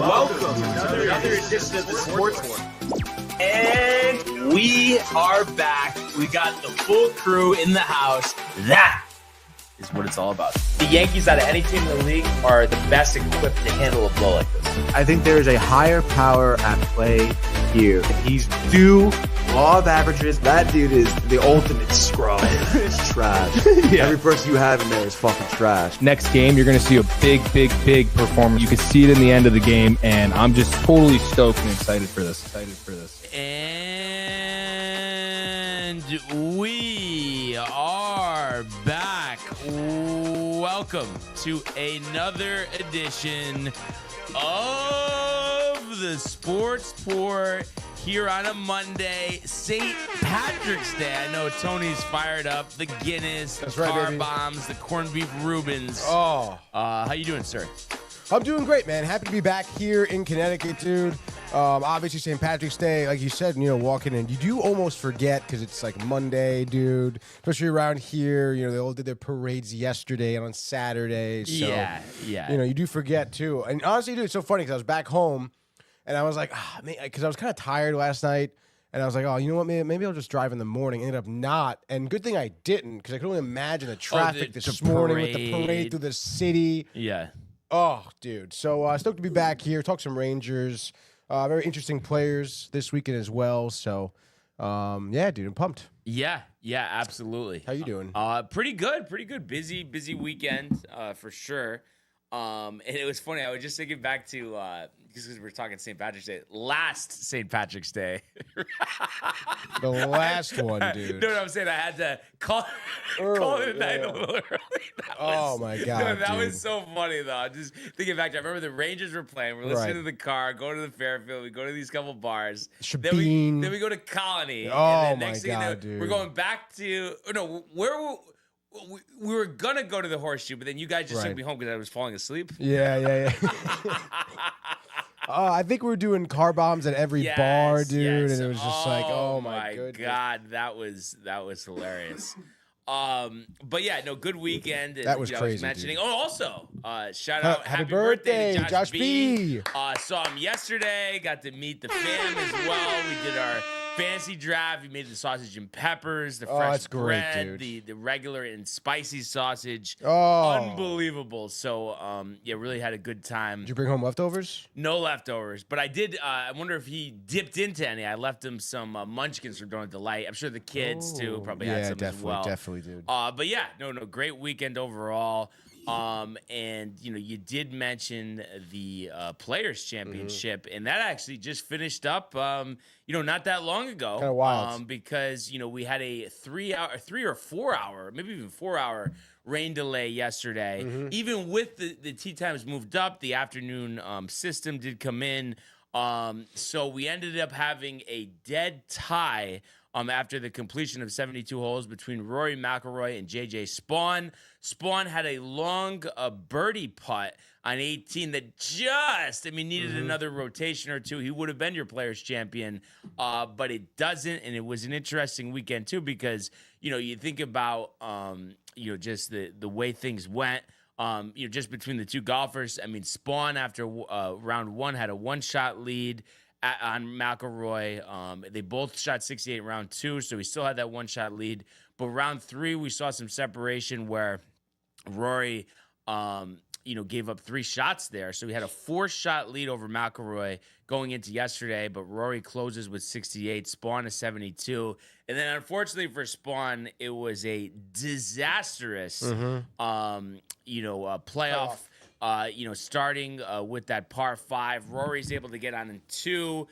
welcome to another edition of the Sportsport. And we are back. We got the full crew in the house. That is what it's all about. The Yankees, out of any team in the league, are the best equipped to handle a blow like this. I think there is a higher power at play here. He's due law of averages. That dude is the ultimate scrub. It's trash. Yeah. Every person you have in there is fucking trash. Next game, you're going to see a big performance. You can see it in the end of the game, and I'm just totally stoked and excited for this. And we are back. Welcome to another edition of the Sportsport here on a Monday, St. Patrick's Day. I know Tony's fired up. The Guinness, the car bombs, the corned beef Reubens. Oh. How you doing, sir? I'm doing great, man. Happy to be back here in Connecticut, dude. Obviously, St. Patrick's Day, like you said, walking in, you do almost forget because it's like Monday, dude. Especially around here, they all did their parades yesterday and on Saturday. So, yeah. You do forget too. And honestly, dude, it's so funny because I was back home and I was like, because I was kind of tired last night. And I was like, oh, you know what, maybe I'll just drive in the morning. Ended up not. And good thing I didn't because I could only imagine the traffic this morning with the parade through the city. Yeah. Oh, dude. So stoked to be back here. Talk some Rangers. Very interesting players this weekend as well. So, yeah, dude, I'm pumped. Yeah, absolutely. How you doing? Pretty good. Busy weekend for sure. And it was funny. I was just thinking back to because we were talking St. Patrick's Day, last St. Patrick's Day. The last one, dude. No, I'm saying I had to call it a night a little early. Oh my god, that dude. was so funny though. I'm just thinking back to, I remember the Rangers were playing. We're listening to the car, go to the Fairfield, we go to these couple bars. Then we go to Colony. Oh and then next my god, thing dude. We're going back to we were gonna go to the Horseshoe, but then you guys just took me home because I was falling asleep. Yeah. I think we were doing car bombs at every bar, dude, and it was just like, oh my goodness. God, that was hilarious. But yeah, no, good weekend. That was crazy. I was mentioning. Dude. Oh, also, shout out, happy birthday to Josh B. B. Saw him yesterday. Got to meet the fam as well. We did our fancy draft. We made the sausage and peppers, the fresh that's great, bread, dude. the regular and spicy sausage. Oh, unbelievable. So, really had a good time. Did you bring home leftovers? No leftovers, but I did. I wonder if he dipped into any. I left him some munchkins from Donut Delight. I'm sure the kids too probably had some as well. Definitely, dude. But yeah, no, great weekend overall. And you did mention the Players Championship, and that actually just finished up. Not that long ago. Kind of wild. Because we had a 3 or 4 hour, maybe even 4 hour rain delay yesterday. Mm-hmm. Even with the tee times moved up, the afternoon system did come in. So we ended up having a dead tie after the completion of 72 holes between Rory McIlroy and J.J. Spawn. Spawn had a long birdie putt on 18 that needed another rotation or two. He would have been your Players Champion, but it doesn't. And it was an interesting weekend, too, because, you think about, just the way things went. Just between the two golfers. I mean, Spawn, after round one, had a one-shot lead on McIlroy. They both shot 68 in round two, so he still had that one-shot lead. But round three, we saw some separation where Rory, gave up 3 shots there. So he had a 4-shot lead over McIlroy going into yesterday, but Rory closes with 68, Spawn is 72. And then unfortunately for Spawn, it was a disastrous, playoff. Starting with that par 5, Rory's able to get on in 2.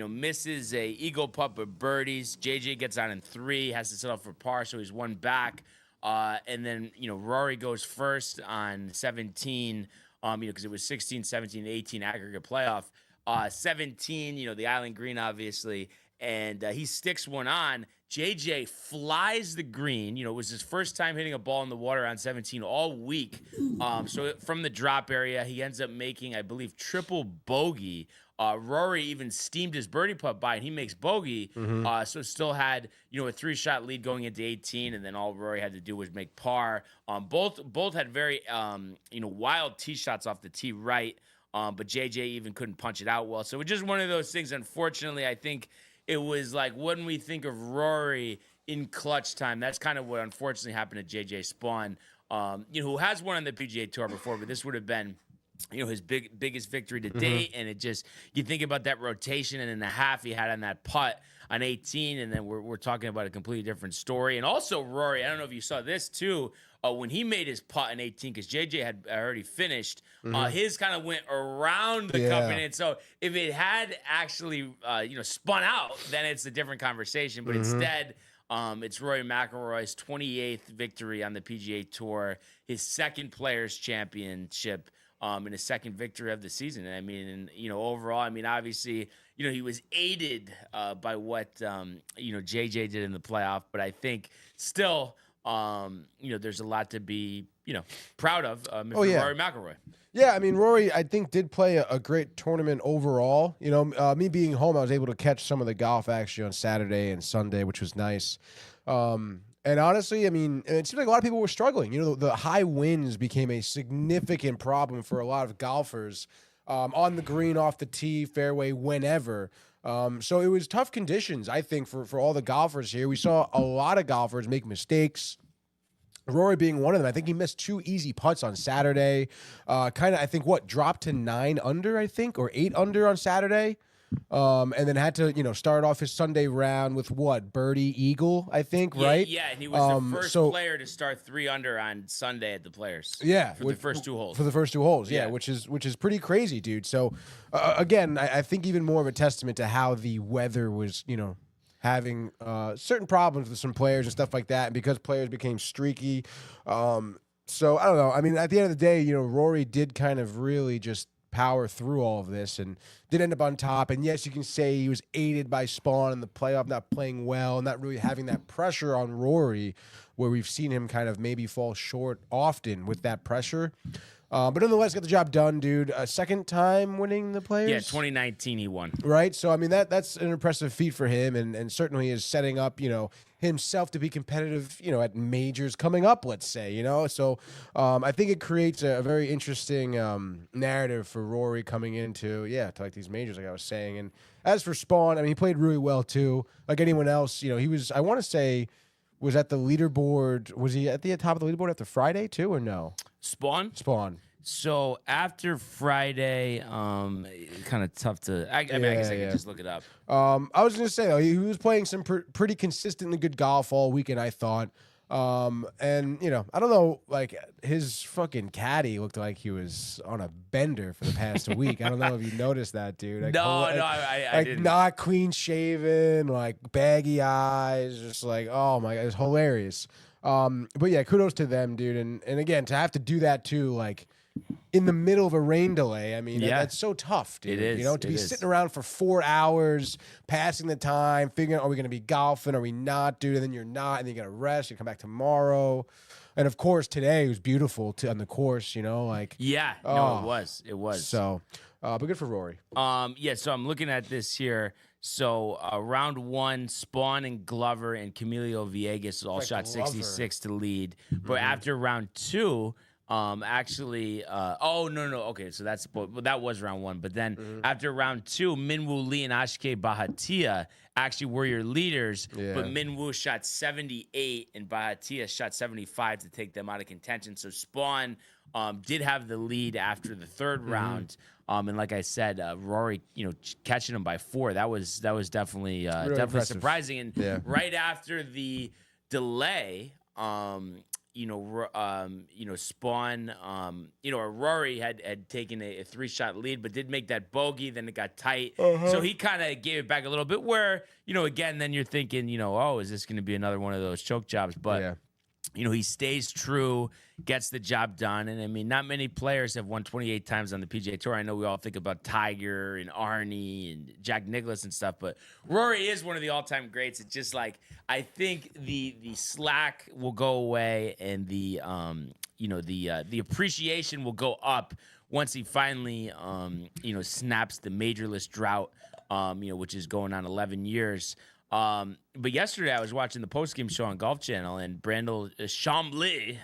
Misses a eagle putt but birdies. JJ gets on in 3, has to settle for par, so he's 1 back. And then, Rory goes first on 17, because it was 16, 17, 18 aggregate playoff. 17, the Island Green, obviously, and he sticks one on. JJ flies the green. It was his first time hitting a ball in the water on 17 all week. So from the drop area, he ends up making, I believe, triple bogey. Rory even steamed his birdie putt by, and he makes bogey. So still had, a 3-shot lead going into 18, and then all Rory had to do was make par. Both had very, wild tee shots off the tee right. but JJ even couldn't punch it out well. So it's just one of those things. Unfortunately, I think it was like when we think of Rory in clutch time, that's kind of what unfortunately happened to JJ Spawn, who has won on the PGA Tour before, but this would have been his biggest victory to date. And it just, you think about that rotation and a half he had on that putt on 18, and then we're talking about a completely different story. And also Rory, I don't know if you saw this too, when he made his putt in 18, because JJ had already finished, his kind of went around the cup. And so if it had actually, spun out, then it's a different conversation. But instead, it's Rory McIlroy's 28th victory on the PGA Tour, his second Players Championship, and his second victory of the season. And I mean, overall, I mean, obviously, he was aided by what, JJ did in the playoff. But I think still, there's a lot to be, proud of Rory McIlroy. Yeah, I mean, Rory, I think, did play a great tournament overall. Me being home, I was able to catch some of the golf action on Saturday and Sunday, which was nice. And honestly, I mean, it seemed like a lot of people were struggling. The high winds became a significant problem for a lot of golfers on the green, off the tee, fairway, whenever. So it was tough conditions, I think, for all the golfers here. We saw a lot of golfers make mistakes. Rory being one of them. I think he missed 2 easy putts on Saturday. Dropped to 9 under, I think, or 8 under on Saturday. And then had to, start off his Sunday round with birdie eagle, I think, right? Yeah, and he was the first player to start 3 under on Sunday at the Players. Yeah, for the first 2 holes. For the first 2 holes, yeah, which is pretty crazy, dude. So again, I think even more of a testament to how the weather was, having certain problems with some players and stuff like that, and because players became streaky. So I don't know. I mean, at the end of the day, Rory did kind of really just power through all of this and did end up on top. And yes, you can say he was aided by Spawn in the playoff, not playing well, not really having that pressure on Rory, where we've seen him kind of maybe fall short often with that pressure. But nonetheless, got the job done, dude. Second time winning the Players? Yeah, 2019 he won. Right? So, I mean, that's an impressive feat for him, and certainly is setting up, himself to be competitive, at majors coming up, let's say, So I think it creates a very interesting narrative for Rory coming into, to like these majors, like I was saying. And as for Spawn, I mean, he played really well, too. Like anyone else, he was, I want to say, was at the leaderboard. Was he at the top of the leaderboard after Friday, too, or no? Spawn? So after Friday, kind of tough to. I guess I can just look it up. I was gonna say though, he was playing some pretty consistently good golf all weekend, I thought. And I don't know, like his fucking caddy looked like he was on a bender for the past week. I don't know if you noticed that, dude. Like, I didn't. Not clean shaven, like baggy eyes, just like, oh my god, it's hilarious. But yeah, kudos to them, dude. And again, to have to do that too, like in the middle of a rain delay. I mean, that's so tough, dude. It is. To be sitting around for 4 hours, passing the time, figuring out, are we going to be golfing? Are we not, dude? And then you're not, and then you got to rest. You come back tomorrow. And of course, today was beautiful on the course, it was. It was. So, but good for Rory. So I'm looking at this here. So round 1, Spawn and Glover and Camilo Villegas all shot 66 to lead. But after round 2, okay, so that was round 1. But then after round 2, Minwoo Lee and Ashke Bhatia actually were your leaders. Yeah. But Minwoo shot 78 and Bhatia shot 75 to take them out of contention. So Spawn did have the lead after the 3rd round. And like I said, Rory, catching him by 4, that was definitely definitely surprising. And right after the delay, Spawn, Rory had taken a 3-shot lead, but did make that bogey. Then it got tight, so he kind of gave it back a little bit. Where again, then you're thinking, is this going to be another one of those choke jobs? But he stays true, gets the job done. And I mean, not many players have won 28 times on the PGA Tour. I know we all think about Tiger and Arnie and Jack Nicklaus and stuff, but Rory is one of the all-time greats. It's just like, I think the slack will go away, and the appreciation will go up once he finally snaps the majorless drought, which is going on 11 years. But yesterday I was watching the post-game show on Golf Channel, and Brandel Chambly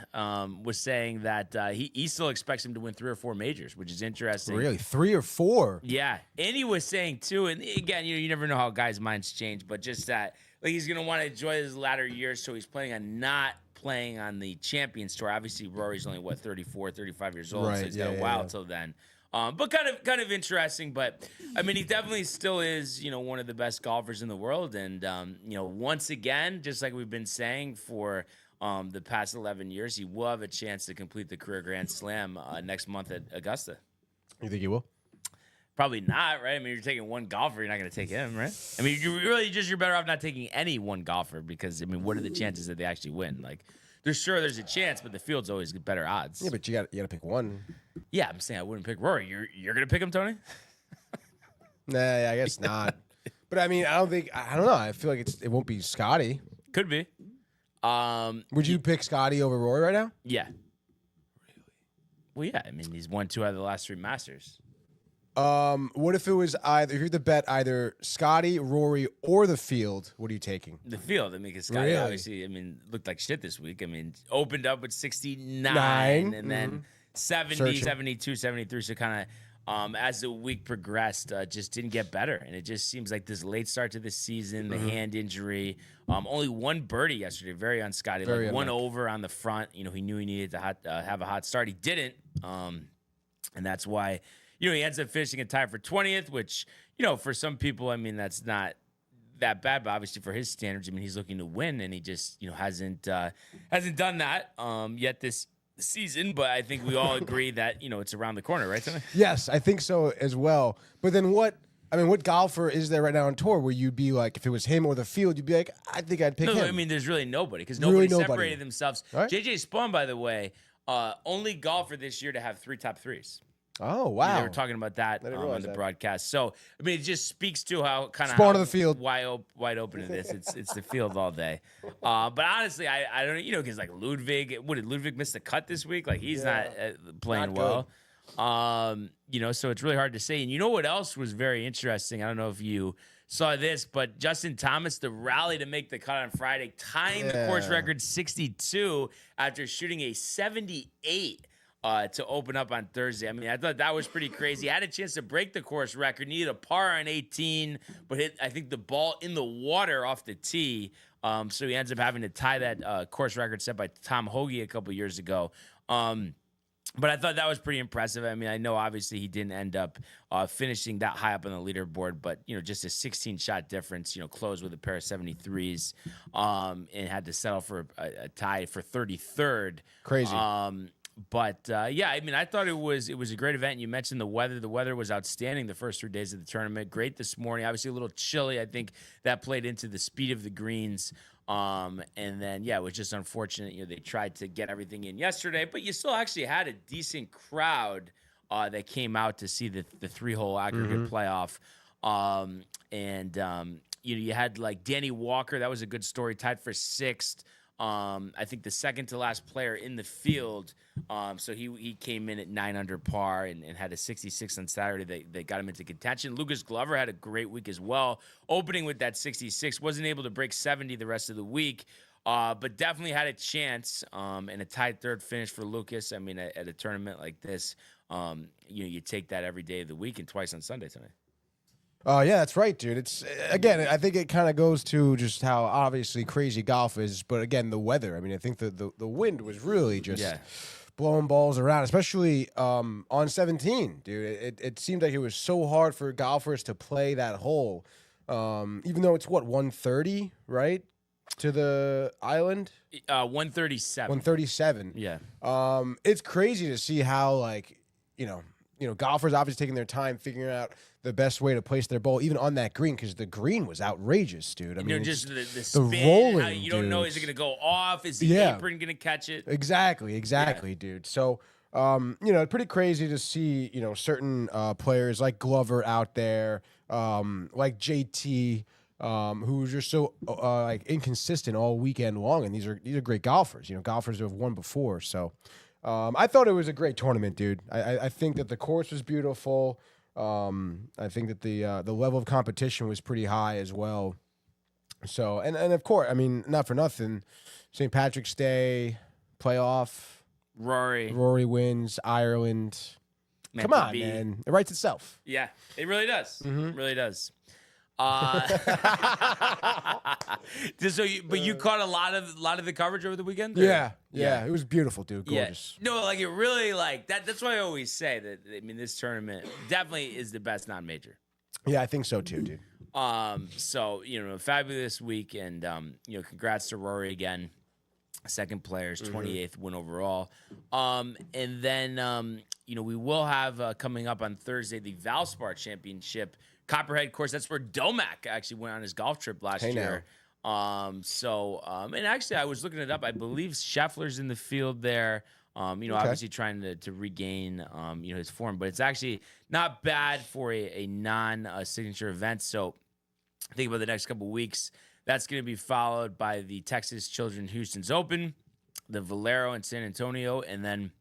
was saying that he still expects him to win 3 or 4 majors, which is interesting. Really, 3 or 4? Yeah, and he was saying too, and again, you never know how guys' minds change, but just that like he's gonna want to enjoy his latter years, so he's planning on not playing on the Champions Tour. Obviously, Rory's only 34, 35 years old, so he's got a while till then. But kind of interesting. But I mean, he definitely still is, one of the best golfers in the world. And once again, just like we've been saying for the past 11 years, he will have a chance to complete the career Grand Slam next month at Augusta. You think he will? Probably not, right? I mean, you're taking one golfer, you're not going to take him, right? I mean, you're better off not taking any one golfer because, I mean, what are the chances that they actually win? Like, there's a chance, but the field's always better odds. Yeah, but you got to pick one. Yeah, I'm saying I wouldn't pick Rory. You're going to pick him, Tony? Nah, I guess not. But I mean, I don't know. I feel like it won't be Scotty. Could be. Would you pick Scotty over Rory right now? Yeah. Really? Well, yeah. I mean, he's won 2 out of the last 3 Masters. What if it was if you had to bet either Scotty, Rory, or the field? What are you taking? The field. I mean, because Scotty obviously, looked like shit this week. I mean, opened up with 69 and then 70, 72, 73. So kind of, as the week progressed, just didn't get better. And it just seems like this late start to the season, the hand injury, only 1 birdie yesterday, very on Scotty, like 1 over on the front. He knew he needed to have a hot start. He didn't. And that's why, he ends up finishing a tie for 20th, which, for some people, I mean, that's not that bad, but obviously for his standards, I mean, he's looking to win, and he just, hasn't done that yet this season. But I think we all agree that, it's around the corner, right, Tony? Yes, I think so as well. But then what golfer is there right now on tour where you'd be like, if it was him or the field, you'd be like, I think I'd pick him. I mean, there's really nobody because nobody separated themselves. Right? JJ Spawn, by the way, only golfer this year to have 3 top 3s. Oh, wow. They were talking about that on the broadcast. So, I mean, it just speaks to how kind of Spawn of the field. wide open it is. It's the field all day. But honestly, I don't know, because like Ludwig, did Ludwig miss the cut this week? Like he's not playing well. So it's really hard to say. And you know what else was very interesting? I don't know if you saw this, but Justin Thomas, the rally to make the cut on Friday, tying the course record 62 after shooting a 78. To open up on Thursday. I mean, I thought that was pretty crazy. Had a chance to break the course record, needed a par on 18, but hit, I think, the ball in the water off the tee. So he ends up having to tie that course record set by Tom Hoagie a couple years ago. But I thought that was pretty impressive. I mean, I know obviously he didn't end up finishing that high up on the leaderboard, but, just a 16-shot difference, closed with a pair of 73s and had to settle for a tie for 33rd. Crazy. But I mean, I thought it was a great event. You mentioned the weather. The weather was outstanding the first 3 days of the tournament. Great this morning. Obviously a little chilly. I think that played into the speed of the greens. And then, it was just unfortunate. They tried to get everything in yesterday, but you still actually had a decent crowd that came out to see the 3-hole aggregate playoff. You had like Danny Walker. That was a good story. Tied for 6th. I think the second to last player in the field. So he came in at 9 under par and had a 66 on Saturday. They got him into contention. Lucas Glover had a great week as well, opening with that 66. Wasn't able to break 70 the rest of the week, but definitely had a chance. And a tied 3rd finish for Lucas. I mean, at a tournament like this, you take that every day of the week and twice on Sunday tonight. Yeah, that's right, dude. It's again, I think it kind of goes to just how obviously crazy golf is, but again, the weather. I mean, I think the wind was really just blowing balls around, especially on 17, dude. It seemed like it was so hard for golfers to play that hole, even though it's 130, right, to the island. 137. 137. Yeah. It's crazy to see how golfers obviously taking their time figuring out the best way to place their ball, even on that green, because the green was outrageous, dude. I mean, just the spin, rolling. You don't know, is it going to go off? Is the apron going to catch it? Exactly, dude. So, pretty crazy to see, certain players like Glover out there, like JT, who are just so inconsistent all weekend long, and these are great golfers. Golfers who have won before. So, I thought it was a great tournament, dude. I think that the course was beautiful. I think that the level of competition was pretty high as well. So, and of course, I mean, not for nothing, St. Patrick's Day, playoff, Rory wins, Ireland. Man, Come on, be- man. It writes itself. Yeah, it really does. Mm-hmm. It really does. But you caught a lot of the coverage over the weekend? Or? Yeah. It was beautiful, dude. Gorgeous. Yeah. No, like it really like that. That's why I always say that. I mean, this tournament definitely is the best non-major. Yeah, I think so too, dude. So fabulous week, and congrats to Rory again. Second players, 28th win overall. And then we will have coming up on Thursday the Valspar Championship. Copperhead course, that's where Domac actually went on his golf trip last year. And actually I was looking it up. I believe Scheffler's in the field there. Obviously trying to regain his form, but it's actually not bad for a non-signature event. So think about the next couple of weeks. That's going to be followed by the Texas Children's Houston's Open, the Valero in San Antonio, and then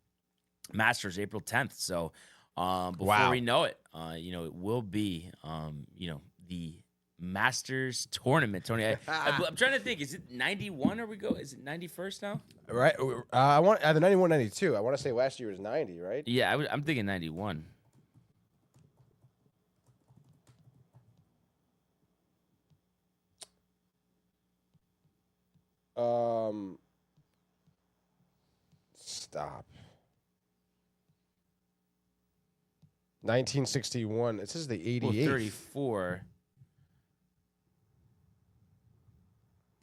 Masters April 10th. So before we know it, it will be, the Masters tournament. Tony, I'm trying to think. Is it 91? Is it 91st now? Right. I want either 91, 92. I want to say last year was 90, right? Yeah, I'm thinking 91. Stop. 1961. This is the 88th. Well, 34.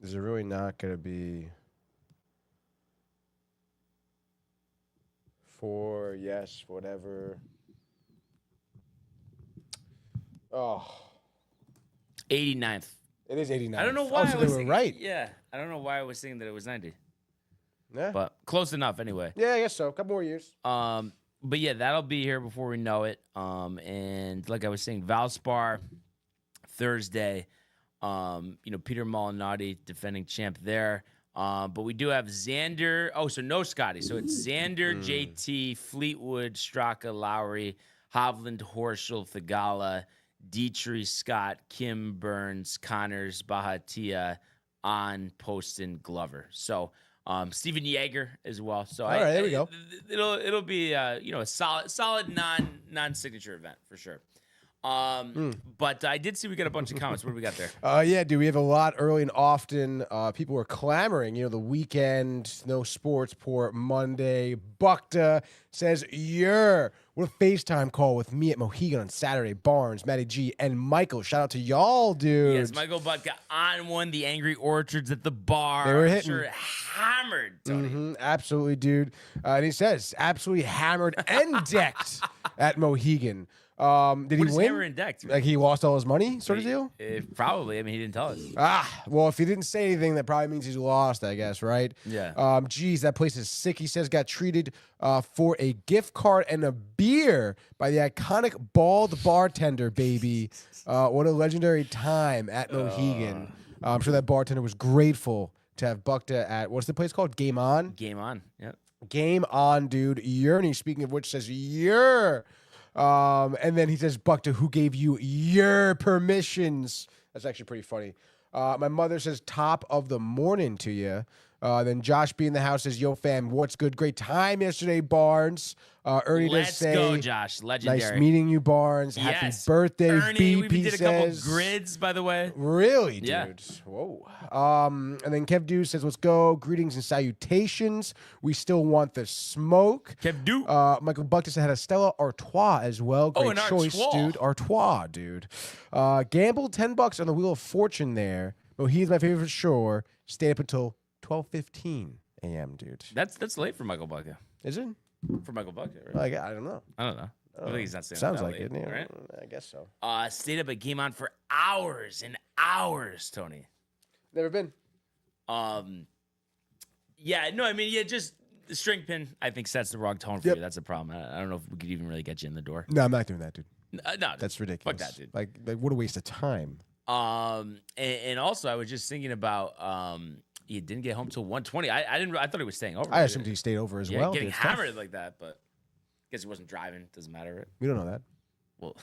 Is it really not going to be 4? Yes, whatever. Oh. 89th. It is 89. I don't know why. Oh, so they were right. Yeah, I don't know why I was thinking that it was 90, Yeah. but close enough anyway. Yeah, I guess so. A couple more years. But yeah, that'll be here before we know it. And like I was saying, Valspar Thursday. Peter Molinari, defending champ there. But we do have Xander. Oh, so no Scotty. So it's Xander, JT, Fleetwood, Straka, Lowry, Hovland, Horschel, Thigala, Dietrich, Scott, Kim, Burns, Connors, Bahatia, On, Poston, Glover. So Steven Yeager as well. So all right, there we go. It'll be a solid non-signature event for sure. But I did see we got a bunch of comments. What do we got there? Yeah, dude, we have a lot early and often. People were clamoring, the weekend, no Sportsport, Monday. Bukta says, what a FaceTime call with me at Mohegan on Saturday. Barnes, Matty G, and Michael. Shout out to y'all, dude. Yes, Michael Bukta on one, the Angry Orchards at the bar. They were hitting. Sure, hammered, Tony. Absolutely, dude. And he says, absolutely hammered and decked at Mohegan. Did What he is win? hammer and decked? Like he lost all his money, sort of deal? Probably. I mean, he didn't tell us. Well, if he didn't say anything, that probably means he's lost, I guess, right? Yeah. Geez, that place is sick. He says got treated for a gift card and a beer by the iconic bald bartender, baby. What a legendary time at Mohegan. I'm sure that bartender was grateful to have Bukta at, what's the place called? Game On? Game on. Yep. Game On, dude. Yearney, speaking of which, says, and then he says, Bukta, who gave you your permissions? That's actually pretty funny. My mother says, top of the morning to you. Then Josh B in the house says, yo, fam, what's good? Great time yesterday, Barnes. Ernie does Let's say, go, Josh. Legendary. nice meeting you, Barnes. Happy Yes. birthday, Ernie, Beep, we he did a says. couple grids, by the way. Really, dude? Yeah. Whoa. And then Kev Dew says, let's go. Greetings and salutations. We still want the smoke. Kev Dew. Michael Bukta had a Stella Artois as well. Great an choice, Artois. dude. Artois, dude. Gambled $10 on the Wheel of Fortune there. Mohegan's my favorite for sure. Stayed up until 12:15 a.m., dude. That's late for Michael Bukta. Is it? For Michael Bukta, right? Like, I don't know. I don't know. I think he's not saying Sounds that like late, it. Yeah, right? I guess so. Stayed up at Game On for hours and hours, Tony. Never been. Yeah, no, I mean, just the string pin, I think, sets the wrong tone for you. That's a problem. I don't know if we could even really get you in the door. No, I'm not doing that, dude. No, That's ridiculous. Fuck that, dude. Like, what a waste of time. And also, I was just thinking about he didn't get home till 1:20. I thought he was staying over. I assumed he stayed over as well. Getting It's tough. hammered like that, but I guess he wasn't driving. Doesn't matter, right? We don't know that. Well,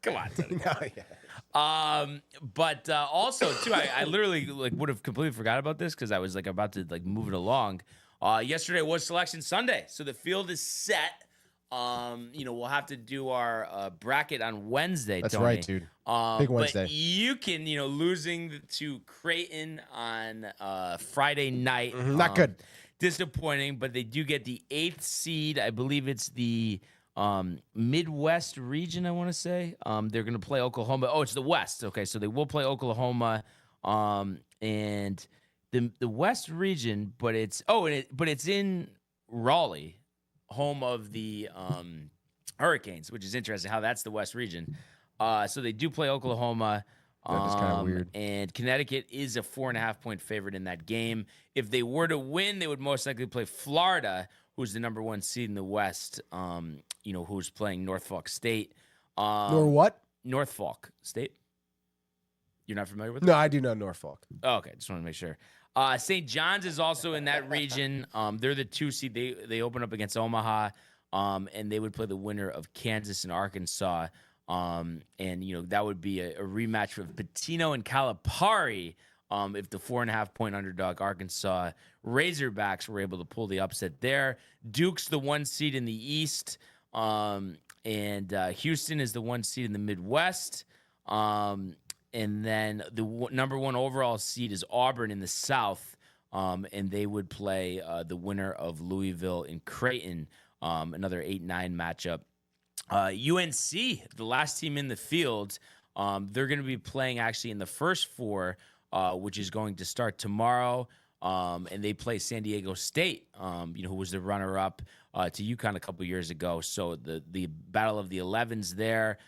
Come on, Tony. No, yeah. But also too, I literally would have completely forgot about this because I was about to move it along. Yesterday was Selection Sunday, so the field is set. We'll have to do our bracket on Wednesday. That's Tony. right, dude. Big Wednesday. But you can, losing to Creighton on Friday night. Not good. Disappointing, but they do get the 8th seed. I believe it's the Midwest region, I want to say. They're going to play Oklahoma. Oh, it's the West. Okay, so they will play Oklahoma. And the West region, but it's in Raleigh, home of the Hurricanes, which is interesting how that's the West region. So they do play Oklahoma. That is kind of weird. And Connecticut is a 4.5-point favorite in that game. If they were to win, they would most likely play Florida, who's the number 1 seed in the West. Who's playing Norfolk State. Nor what? Norfolk State. You're not familiar with No, I do know Norfolk. Oh, okay, just want to make sure. St. John's is also in that region. They're the 2 seed. They open up against Omaha, and they would play the winner of Kansas and Arkansas. That would be a rematch with Pitino and Calipari. If the 4.5-point underdog Arkansas Razorbacks were able to pull the upset there. Duke's the 1 seed in the East, and Houston is the 1 seed in the Midwest. And then the number 1 overall seed is Auburn in the South, and they would play the winner of Louisville and Creighton, another 8-9 matchup. UNC, the last team in the field, they're going to be playing actually in the first 4, which is going to start tomorrow, and they play San Diego State, who was the runner-up to UConn a couple years ago. So the battle of the 11s there.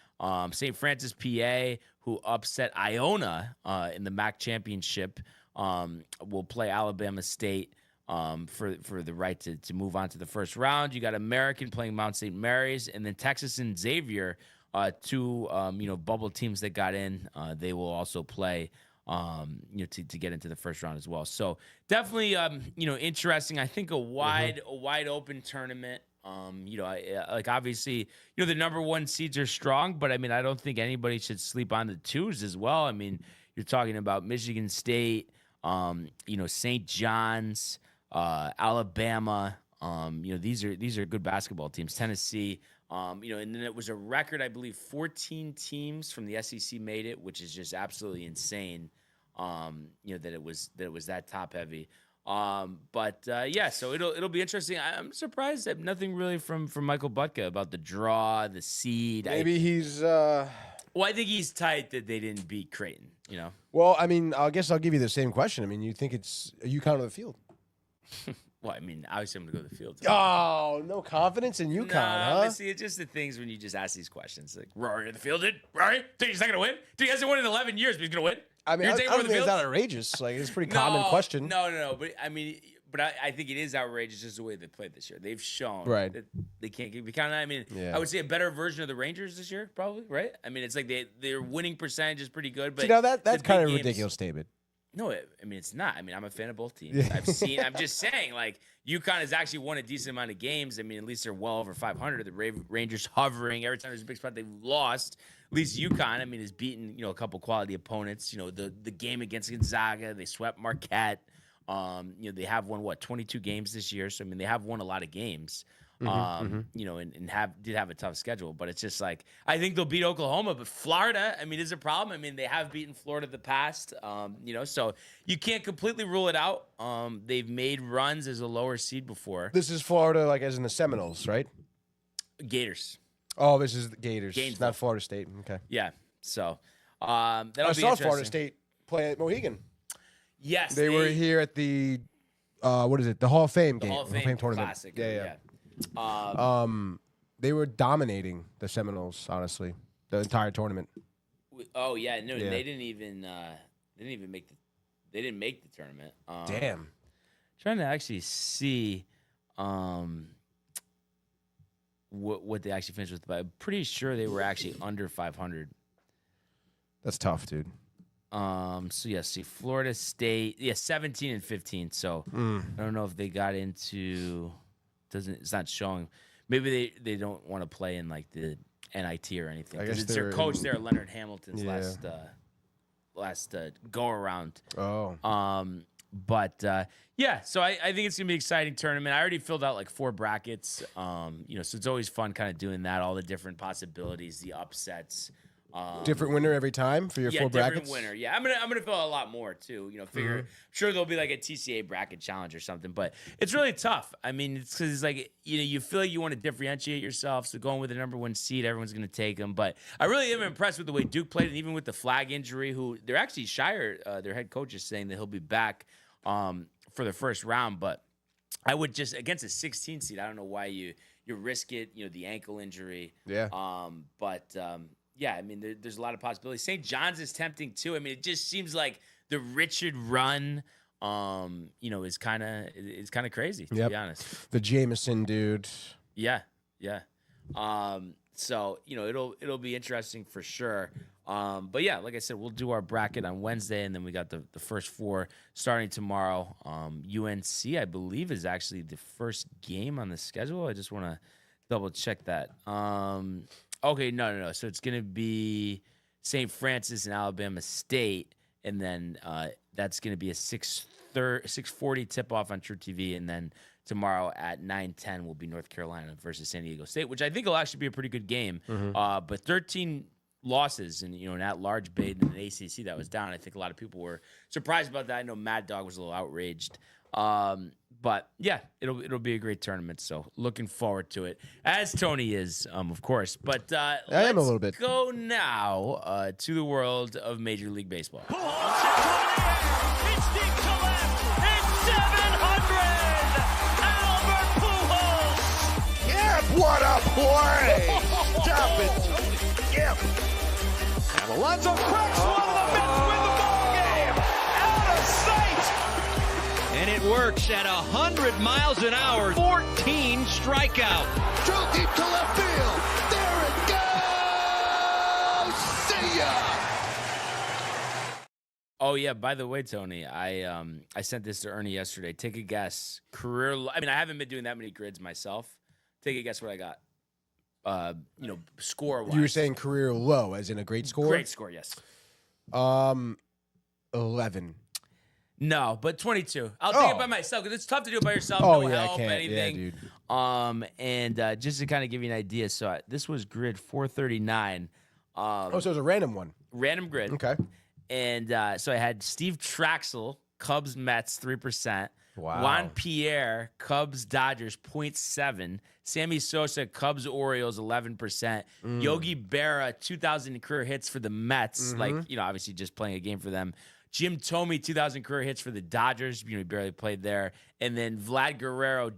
St. Francis, PA, who upset Iona in the MAC championship, will play Alabama State for the right to move on to the first round. You got American playing Mount St. Mary's, and then Texas and Xavier, 2 bubble teams that got in. They will also play to get into the first round as well. So definitely interesting. I think a wide open tournament. Obviously, the number 1 seeds are strong, but I don't think anybody should sleep on the 2s as well. You're talking about Michigan State, St. John's, Alabama. These are good basketball teams. Tennessee, and then it was a record, I believe, 14 teams from the SEC made it, which is just absolutely insane. That it was that top heavy. So it'll be interesting. I'm surprised that nothing really from Michael Butka about the draw, the seed. Maybe he's. Well, I think he's tight that they didn't beat Creighton. Well, I guess I'll give you the same question. You think it's UConn on the field? Well, obviously I'm going to go to the field. Oh, no confidence in UConn, huh? But see, it's just the things when you just ask these questions. Like, Rory in the field, Rory? Think he's not going to win? Dude, he hasn't won in 11 years, but he's going to win? I don't think it's that outrageous. It's a pretty common question. No. But I think it is outrageous just the way they played this year. They've shown that they can't be counted. I would say a better version of the Rangers this year, probably, right? It's like their winning percentage is pretty good. But that's kind of a ridiculous statement. No, it's not. I'm a fan of both teams. Yeah. I'm just saying, UConn has actually won a decent amount of games. At least they're well over 500. The Rangers hovering. Every time there's a big spot, they've lost. At least UConn, has beaten, a couple quality opponents. The game against Gonzaga, they swept Marquette. They have won 22 games this year. So they have won a lot of games. And did have a tough schedule, but it's just I think they'll beat Oklahoma, but Florida, is a problem. They have beaten Florida in the past, so you can't completely rule it out. They've made runs as a lower seed before. This is Florida, as in the Seminoles, right? Gators. Oh, this is the Gators, Gainesville. not Florida State. Okay. Yeah. So I saw Florida State play at Mohegan. Yes, they were here at the the Hall of Fame game, Hall of Fame tournament. Classic. Yeah. They were dominating the Seminoles, honestly, the entire tournament. Oh yeah, no, they didn't even make the tournament. Damn. Trying to actually see what they actually finished with, but I'm pretty sure they were actually under 500. That's tough, dude. See Florida State, 17 and 15. So I don't know if they got into. It's not showing. Maybe they don't want to play in the NIT or anything. I Because guess it's their they're coach in- there, Leonard Hamilton's last go around. Oh. But yeah, so I think it's gonna be an exciting tournament. I already filled out like 4 brackets. So it's always fun kind of doing that, all the different possibilities, the upsets. Different winner every time for your 4 brackets? Different winner. Yeah, I'm gonna fill out a lot more too. Figure sure there'll be like a TCA bracket challenge or something, but it's really tough. I mean, it's because it's like you feel like you want to differentiate yourself. So going with the number 1 seed, everyone's gonna take them. But I really am impressed with the way Duke played, and even with the flag injury. Who they're actually Shire, their head coach is saying that he'll be back for the first round. But I would just against a 16 seed. I don't know why you risk it. The ankle injury. Yeah. Yeah, I mean, there's a lot of possibilities. St. John's is tempting too. I mean, it just seems like the Richard run, is kind of crazy to be honest. The Jameson dude. Yeah. So it'll be interesting for sure. But yeah, like I said, we'll do our bracket on Wednesday, and then we got the first 4 starting tomorrow. UNC, I believe, is actually the first game on the schedule. I just want to double check that. Okay, no. So it's gonna be St. Francis and Alabama State, and then that's gonna be a 6:40 tip off on True TV, and then tomorrow at 9:10 will be North Carolina versus San Diego State, which I think will actually be a pretty good game. But 13 losses and an at-large bid in an ACC that was down. I think a lot of people were surprised about that. I know Mad Dog was a little outraged. But yeah, it'll be a great tournament. So looking forward to it, as Tony is, of course. But I am a little bit. Go now to the world of Major League Baseball. It's deep to left. It's 700. Albert Pujols. Yeah, what a play! Stop it. Yeah. And Alonso cracks one. The Mets win the ball game. Out of sight. And it works at 100 miles an hour. 14 strikeout. Drill deep to left field. There it goes. See ya. Oh yeah. By the way, Tony, I sent this to Ernie yesterday. Take a guess. Career. I mean, I haven't been doing that many grids myself. Take a guess what I got. Score wise. You were saying career low, as in a great score? Great score, yes. 11. No, but 22. I'll take it by myself because it's tough to do it by yourself. Oh, no yeah, I help, can't. anything. Yeah, dude. And just to kind of give you an idea, so this was grid 439. So it was a random one. Random grid. Okay. And so I had Steve Traxel, Cubs, Mets, 3%. Wow. Juan Pierre, Cubs, Dodgers, 0.7. Sammy Sosa, Cubs, Orioles, 11%. Yogi Berra, 2,000 career hits for the Mets. Obviously just playing a game for them. Jim Thome, 2,000 career hits for the Dodgers. He barely played there. And then Vlad Guerrero,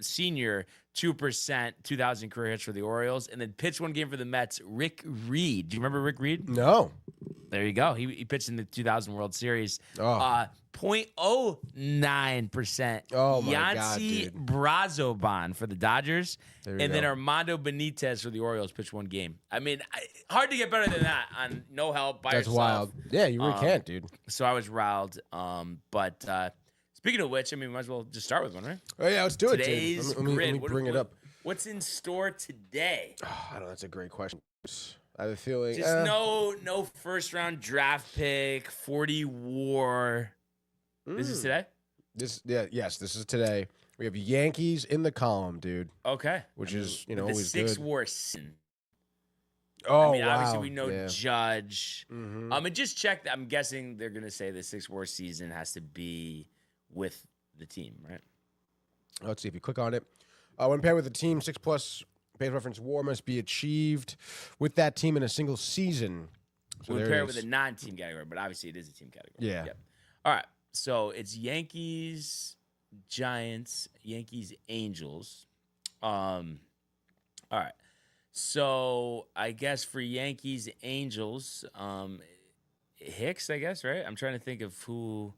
Sr., 2%, 2,000 career hits for the Orioles. And then pitched one game for the Mets, Rick Reed. Do you remember Rick Reed? No. There you go. He pitched in the 2000 World Series. Oh. 0.09%. Oh, my Yancy God, dude. Brazoban for the Dodgers. There you And then go. Armando Benitez for the Orioles pitched one game. I mean, hard to get better than that on no help by That's yourself. wild. Yeah, you really can't, dude. So I was riled. But speaking of which, I mean, we might as well just start with one, right? Oh, yeah, let's do it, Today's dude. Let me grid. bring it up. What's in store today? I don't know. That's a great question. I have a feeling. Just no first round draft pick, 40 WAR. This is today? Yes, this is today. We have Yankees in the column, dude. Okay. Which is, the always 6 good. WAR season. Oh, I mean, wow. obviously we know Yeah. Judge. Mhm. And just check that. I'm guessing they're gonna say the 6 WAR season has to be with the team, right? Let's see if you click on it. When paired with a team, 6+ base reference WAR must be achieved with that team in a single season. So We there pair it it with is. a non-team category, but obviously it is a team category. Yeah. Yep. All right. So it's Yankees, Giants, Yankees, Angels. All right. So I guess for Yankees, Angels, Hicks, I guess, right? I'm trying to think of who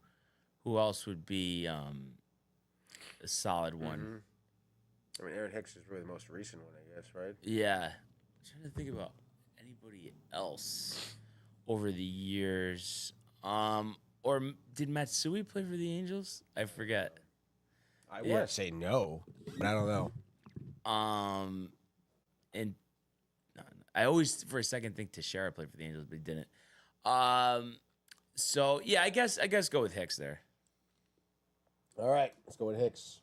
else would be a solid one. I mean, Aaron Hicks is really the most recent one, I guess, right? Yeah. I'm trying to think about anybody else over the years. Or did Matsui play for the Angels? I forget. I want to say no, but I don't know. And I always, for a second, think Teixeira played for the Angels, but he didn't. So yeah, I guess go with Hicks there. All right, let's go with Hicks.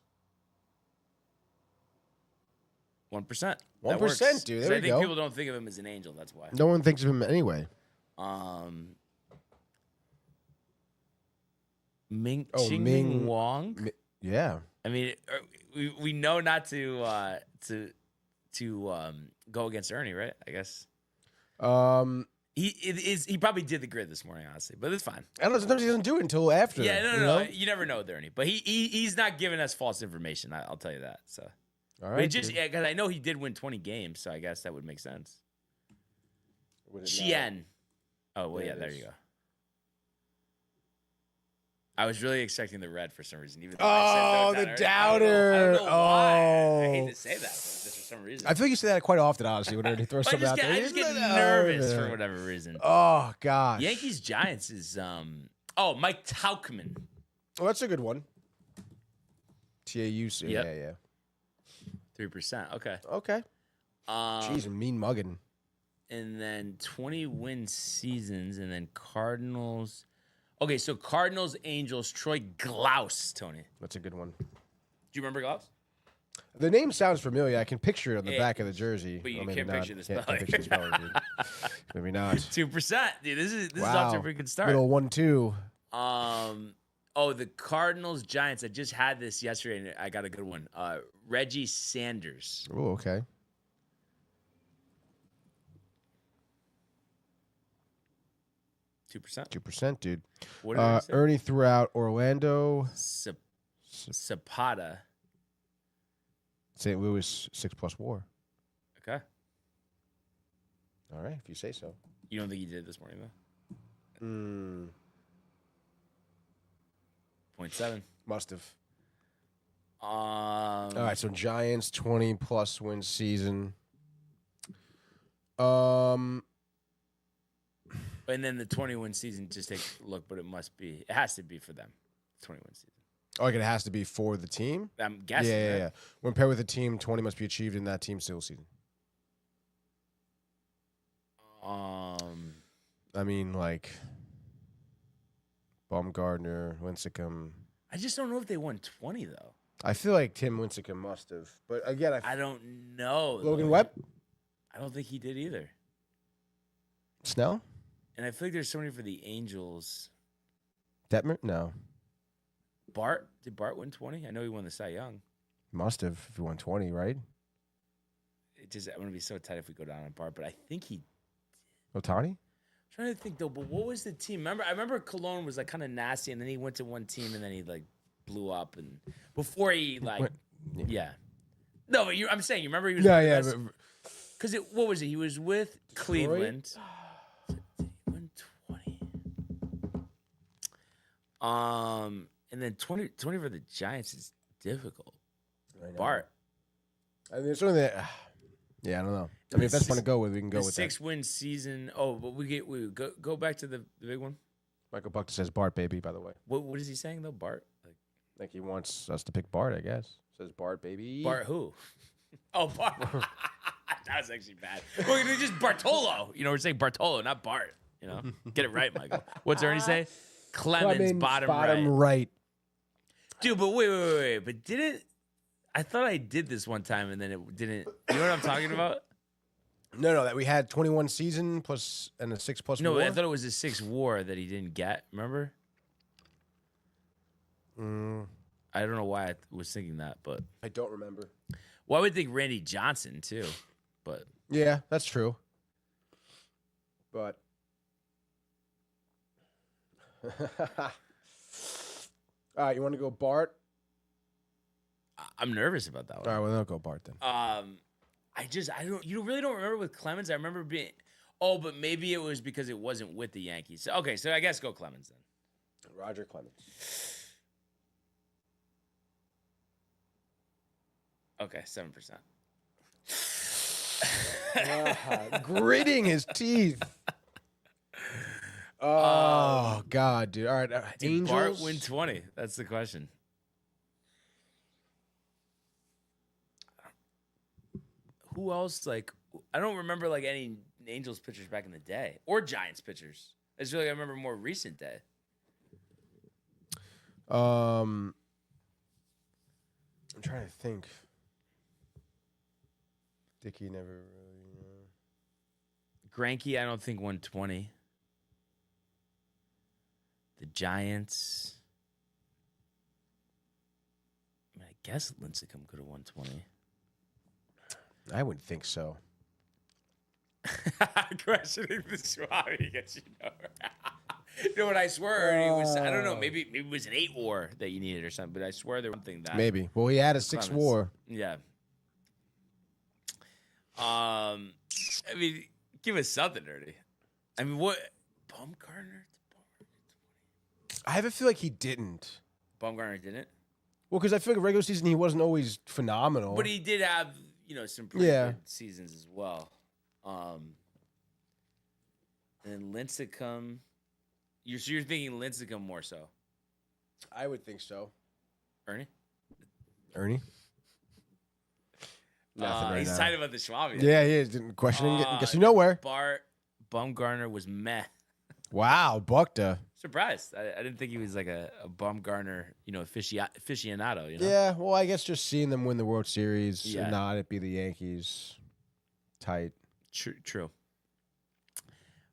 1%. 1%, dude. There we I think go. people don't think of him as an Angel. That's why. No one thinks of him anyway. Ming Wong. Yeah. I mean, we know not to go against Ernie, right? I guess. He probably did the grid this morning, honestly, but it's fine. I don't know. Sometimes he doesn't do it until after. Yeah, no. you know? You never know with Ernie, but he's not giving us false information. I'll tell you that. So, All right. because I know he did win 20 games, so I guess that would make sense. Chien. Oh well, yeah. There you go. I was really expecting the red for some reason. Even though I said no the doubter. I don't know why. I hate Oh. to say that, but just for some reason. I feel like you say that quite often, honestly, when he throws something out there. I just get nervous for whatever reason. Oh, gosh. Yankees Giants is Mike Tauchman. Oh, that's a good one. TAUC. Yep. Yeah. 3%. Okay. Okay. Jeez, mean mugging. And then 20 win seasons, and then Cardinals. Okay, so Cardinals, Angels, Troy Glaus, Tony. That's a good one. Do you remember Glaus? The name sounds familiar. I can picture it on the back of the jersey. But you maybe can't not. picture the Can't spelling. picture the spelling, dude. Maybe not. 2%. Dude, this is Wow. off to a pretty good start. Little 1-2. The Cardinals, Giants. I just had this yesterday, and I got a good one. Reggie Sanders. Oh, okay. Two 2%, dude. What did I say? Ernie threw out Orlando. Zapata. St. Louis 6+ WAR. Okay. All right, if you say so. You don't think he did this morning, though? 0.7. Must have. All All right, so Giants 20+ win season. And then the 20-win season, just take a look, but it has to be for them. 20-win season. Oh, like it has to be for the team? I'm guessing. Yeah. Right? When paired with a team, 20 must be achieved in that team's single season. I mean, like Baumgartner, Lincecum. I just don't know if they won 20 though. I feel like Tim Lincecum must have, but again, I don't know. Logan Webb, I don't think he did either. Snell, And I feel like there's somebody for the Angels. Detmer, no, Bart, did Bart win 20? I know he won the Cy Young. must have if he won 20, right? I'm gonna be so tight if we go down on Bart, but I think he. Ohtani. I'm trying to think though, but what was the team? I remember Cologne was like kind of nasty, and then he went to one team, and then he like blew up, and before he like, yeah. No, but I'm saying you remember he was. Yeah. Because what was it? He was with Cleveland. Did he win 20? And then 20 for the Giants is difficult. Bart. I mean, it's something that. Yeah, I don't know. I mean, if that's fun to go with, we can go with that. 6-win season. Oh, but we go back to the big one. Michael Buckner says Bart, baby, by the way. What is he saying though, Bart? Like he wants us to pick Bart, I guess. Says Bart, baby. Bart who? Oh, Bart. That was actually bad. Well, just Bartolo. We're saying Bartolo, not Bart. Get it right, Michael. What's Ernie say? Clemens, bottom right. Dude, but wait. But I thought I did this one time and then it didn't. You know what I'm talking about? No, that we had 21 season plus and a 6+ No, WAR. I thought it was a 6 WAR that he didn't get. Remember? I don't know why I was thinking that, but I don't remember. well, I would think Randy Johnson too, but Yeah, that's true. But all right, you want to go Bart? I'm nervous about that All one. right, well, then I'll go Bart then. I don't. You really don't remember with Clemens? I remember being. Oh, but maybe it was because it wasn't with the Yankees. Okay, so I guess go Clemens then. Roger Clemens. Okay, 7%. Gritting his teeth. Oh God, dude! All right, Did Angels. Bart win 20? That's the question. Who else? Like, I don't remember like any Angels pitchers back in the day or Giants pitchers. I just feel like I remember more recent day. I'm trying to think. Dickey never really. Greinke, I don't think 120. The Giants. I mean, I guess Lincecum could have 120. I wouldn't think so. Questioning the Schwab gets you nowhere. You know what I swear? It was, I don't know. Maybe it was an 8 WAR that you needed or something. But I swear there was something that Maybe. Well, he had a 6 WAR. Yeah. I mean, give us something, Ernie. I mean, what? Bumgarner? I have a feel like he didn't. Bumgarner didn't. Well, because I feel like regular season he wasn't always phenomenal. But he did have, some pretty good seasons as well. And then Lincecum. You're thinking Lincecum more so. I would think so. Ernie? Nothing right he's now. tight about the Schwab. Yeah, he is. Didn't questioning it. Guess you nowhere. Bart Bumgarner was meh. Wow, Buckta. Surprised. I didn't think he was like a Bumgarner, aficionado. Yeah, well, I guess just seeing them win the World Series Yeah. and not it be the Yankees. Tight. True.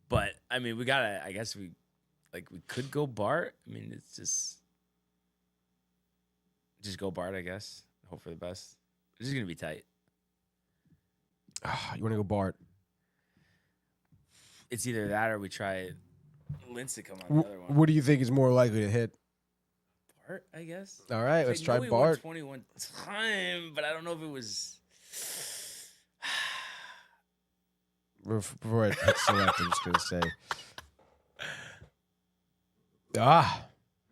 But I mean, we gotta. I guess we could go Bart. I mean, it's just go Bart. I guess. Hope for the best. It's just gonna be tight. You want to go Bart? It's either that or we try Lincecum on the other one. What do you think is more likely to hit? Bart, I guess. All right, let's try we Bart. won 21 time, but I don't know if it was. Before I hit select, I'm just gonna say. Wow.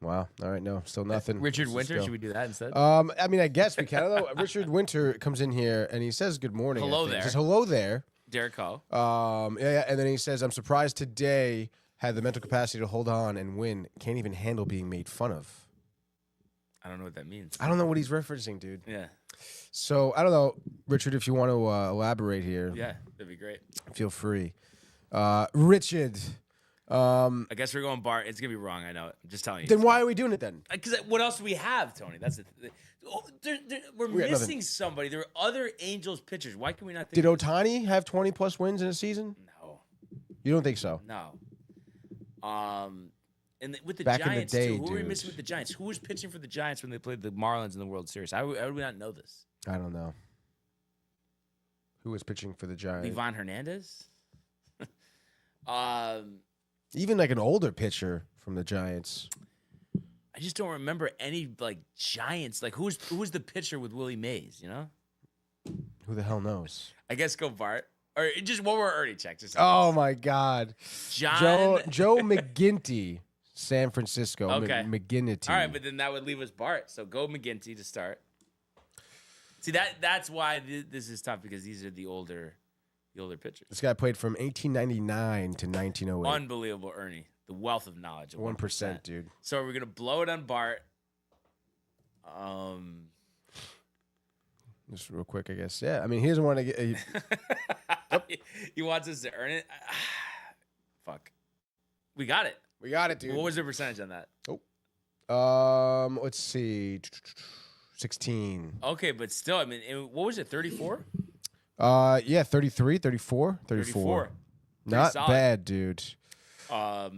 All right, no, still nothing. Richard Let's Winter, go. should we do that instead? I mean, I guess we can. Although Richard Winter comes in here and he says good morning. Hello He there. says hello there. Derek Ho. Yeah, and then he says, "I'm surprised today had the mental capacity to hold on and win. Can't even handle being made fun of." I don't know what that means. I don't know what he's referencing, dude. Yeah. So I don't know, Richard. If you want to elaborate here, Yeah, that'd be great. feel free. Richard. I guess we're going Bart. It's gonna be wrong. I know it. I'm just telling you. Then why are we doing it then? Because what else do we have, Tony? That's the we're We got missing nothing. somebody. There are other Angels pitchers. Why can we not? Did Think Ohtani have 20 plus wins in a season? No, You don't think so? no. And with the Back in the Giants day, too. Who were we dude. missing with the Giants? Who was pitching for the Giants when they played the Marlins in the World Series? How would we not know this? I don't know. Who was pitching for the Giants? Livan Hernandez. Even like an older pitcher from the Giants. I just don't remember any Giants. Who's the pitcher with Willie Mays? Who the hell knows? I guess go Bart or just one more Ernie check. Just Oh my God, John. Joe McGinty, San Francisco. Okay. McGinty. All right, but then that would leave us Bart. So go McGinty to start. See that's why this is tough because these are the older pitchers. This guy played from 1899 to 1908. Unbelievable, Ernie. The wealth of knowledge. Of 1%, dude. So we're gonna blow it on Bart. Just real quick, I guess. Yeah, I mean, he doesn't want to get. He wants us to earn it. Fuck. We got it. We got it, dude. What was the percentage on that? Let's see, 16. Okay, but still, I mean, what was it? 34. Yeah, 33, 34, 34. Not solid. bad, dude. What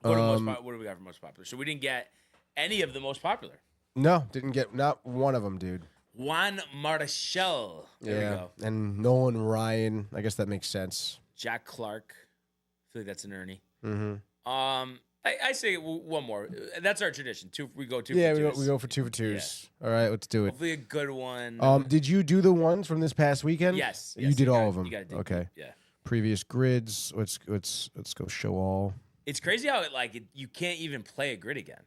do we got for most popular? So we didn't get any of the most popular. No, didn't get not one of them, dude. Juan Marchal. There we go. And Nolan Ryan. I guess that makes sense. Jack Clark. I feel like that's an Ernie. Mm-hmm. I say one more. That's our tradition. We go two. Yeah, for we twos. go for 2 for 2s. All right, let's do it. Hopefully a good one. Did you do the ones from this past weekend? Yes. You did all of them. You gotta do Okay. Yeah. Previous grids. Let's go show all. It's crazy how you can't even play a grid again.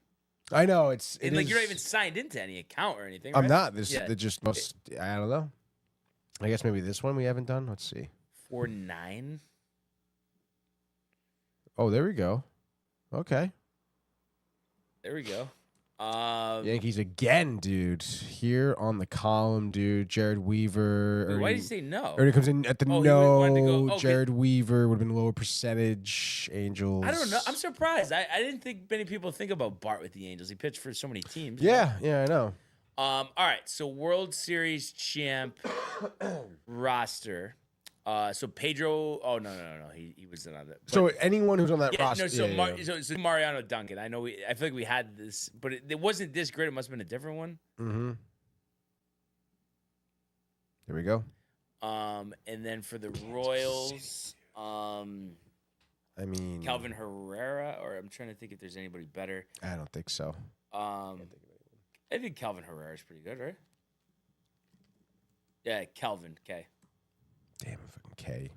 I know it And you're not is- even signed into any account or anything. I'm right? not. This Yeah. it just must. I don't know. I guess maybe this one we haven't done. Let's see. 4-9. Oh, there we go. Okay. There we go. Yankees again, dude. Here on the column, dude. Jared Weaver. Why did you say no? Ernie comes in at the He wanted to go. Okay. Jared Weaver would have been lower percentage. Angels. I don't know. I'm surprised. I didn't think many people think about Bart with the Angels. He pitched for so many teams. Yeah, I know. All right. So World Series champ roster. So Pedro. Oh no. He was not that. So anyone who's on that roster. So Mariano Duncan. I know. I feel like we had this, but it wasn't this great. It must have been a different one. Mm-hmm. There we go. And then for the Royals, I mean, Calvin Herrera, or I'm trying to think if there's anybody better. I don't think so. I think Calvin Herrera is pretty good, right? Yeah, Calvin K. Damn, fucking K.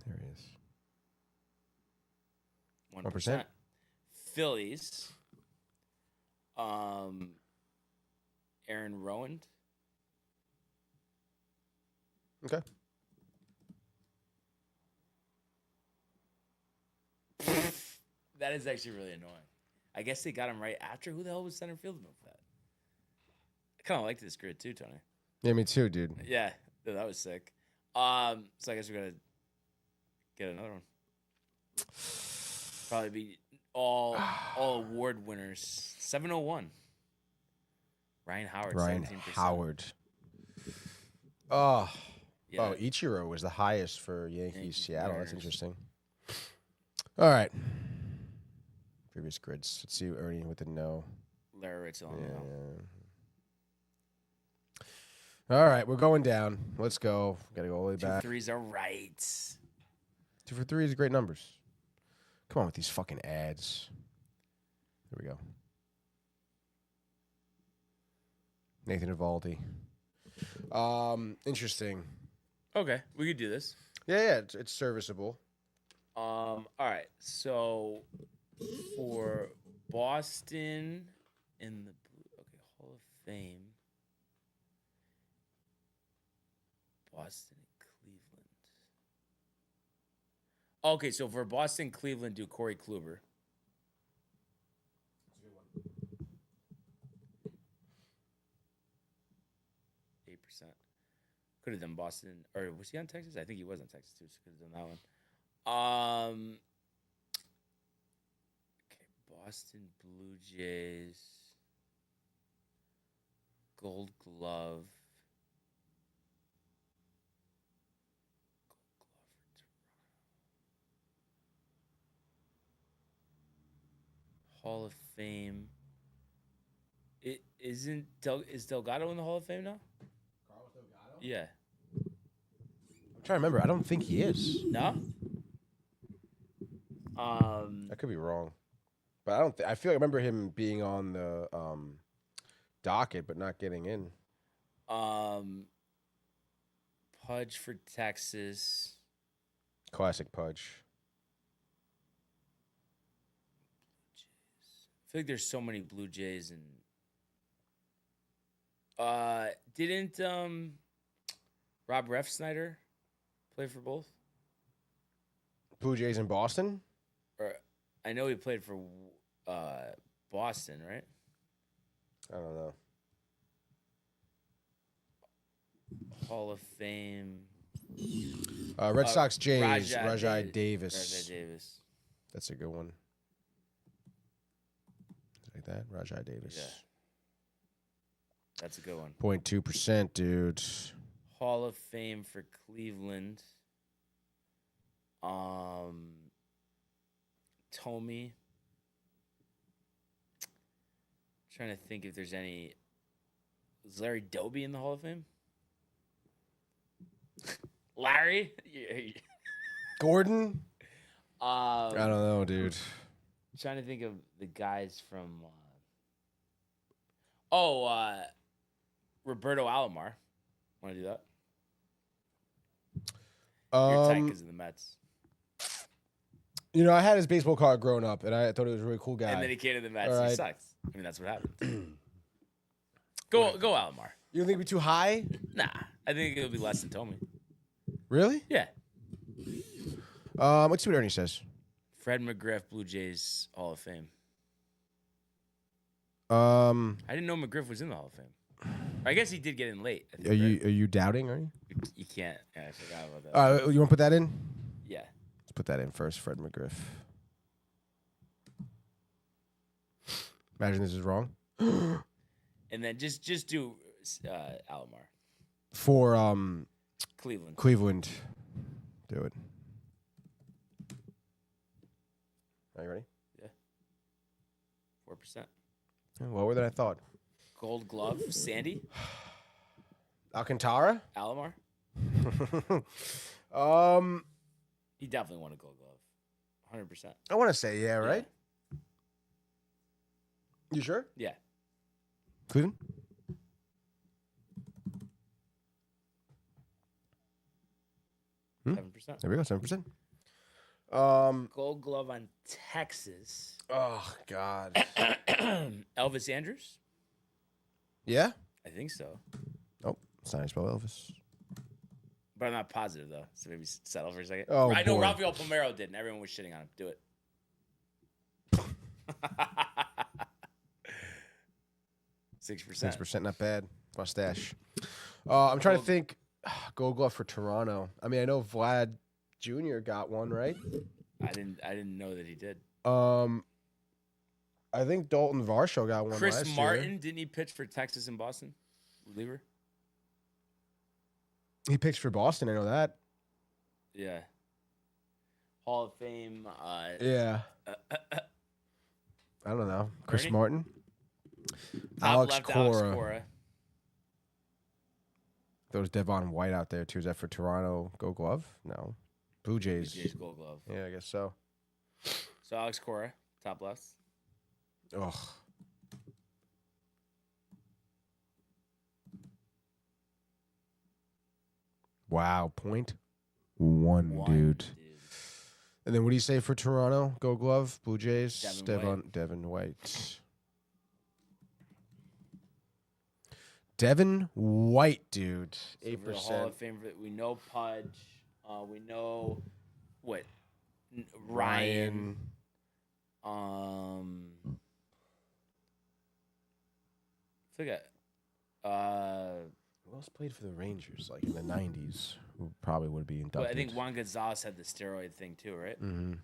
There he is. 1%. Phillies. Aaron Rowand. Okay. That is actually really annoying. I guess they got him right after. Who the hell was center field for that? I kind of liked this grid too, Tony. Yeah, me too, dude. Yeah, that was sick. So I guess we gotta get another one. Probably be all award winners. 701. Ryan Howard. Ryan 17%. Howard. Oh, Yeah. oh, Ichiro was the highest for Yankees Seattle. Mariners. That's interesting. All right. Previous grids. Let's see Ernie with the no. Larry Ritzel. Yeah. All right, we're going down. Let's go. Gotta go all the way back. 2-3s are right. 2 for 3 is great numbers. Come on with these fucking ads. There we go. Nathan Eovaldi. Interesting. Okay, we could do this. Yeah, it's serviceable. All right. So for Boston in the Hall of Fame, Boston and Cleveland. Okay, so for Boston, Cleveland, do Corey Kluber. Could have done Boston, or was he on Texas? I think he was on Texas too, so could have done that one. Okay, Boston Blue Jays, Gold Glove. Hall of Fame. It isn't is Delgado in the Hall of Fame now? Carlos Delgado? Yeah. I'm trying to remember. I don't think he is. No? I could be wrong. But I don't I feel like I remember him being on the docket but not getting in. Pudge for Texas. Classic Pudge. I feel like there's so many Blue Jays and didn't Rob Refsnyder play for both? Blue Jays in Boston? Or I know he played for Boston, right? I don't know. Hall of Fame. Red Sox Jays, Rajai Davis. Rajai Davis. That's a good one. Like that, Rajai Davis. Yeah. That's a good one. 0.2%, dude. Hall of Fame for Cleveland. Tommy. Trying to think if there's any. Is Larry Doby in the Hall of Fame? Larry? Gordon? I don't know, dude. Trying to think of the guys from. Roberto Alomar. Want to do that? You're tight because of the Mets. You know, I had his baseball card growing up, and I thought he was a really cool guy. And then he came to the Mets. All right. He sucks. I mean, that's what happened. Go Alomar. You don't think it'd be too high? Nah, I think it'll be less than Tommy. Really? Yeah. Let's see what Ernie says. Fred McGriff, Blue Jays Hall of Fame. I didn't know McGriff was in the Hall of Fame. I guess he did get in late. I think, Are you doubting, Ernie? You can't. Yeah, I forgot about that. You want to put that in? Yeah. Let's put that in first, Fred McGriff. Imagine this is wrong. And then just do Alomar. For Cleveland. Do it. Are you ready? Yeah. 4%. Lower than I thought. Gold Glove, Sandy. Alcantara? Alomar. He definitely won a Gold Glove. 100%. I want to say yeah, right? You sure? Yeah. Cleveland? Hmm? 7%. There we go, 7%. Gold Glove on Texas. Oh, God. Elvis Andrews? Yeah? I think so. Oh, it's not how you spell Elvis. But I'm not positive, though. So maybe settle for a second. Oh, I know boy. Rafael Palmeiro did, and everyone was shitting on him. Do it. 6%. 6%, not bad. Mustache. I'm trying to think. Gold Glove for Toronto. I mean, I know Vlad Jr. got one, right? I didn't know that he did. I think Dalton Varsho got one Chris last Martin, year. didn't he pitch for Texas and Boston? Reliever? He pitched for Boston, I know that. Yeah. Hall of Fame. Yeah. I don't know. Chris Ernie? Martin. Top Alex left, Cora. Alex Cora. There was Devon White out there, too. Is that for Toronto Gold Glove? No. Blue Jays. Blue Jays Gold Glove. Yeah, I guess so. So Alex Cora, top left. Ugh. Wow, point one, dude. And then what do you say for Toronto? Gold Glove, Blue Jays, Devon White. Devon White, dude. So 8%. for the Hall of Fame, we know Pudge. We know what Ryan. I forgot. Who else played for the Rangers, like in the 90s, who probably would be inducted? Well, I think Juan Gonzalez had the steroid thing too, right? Mm-hmm.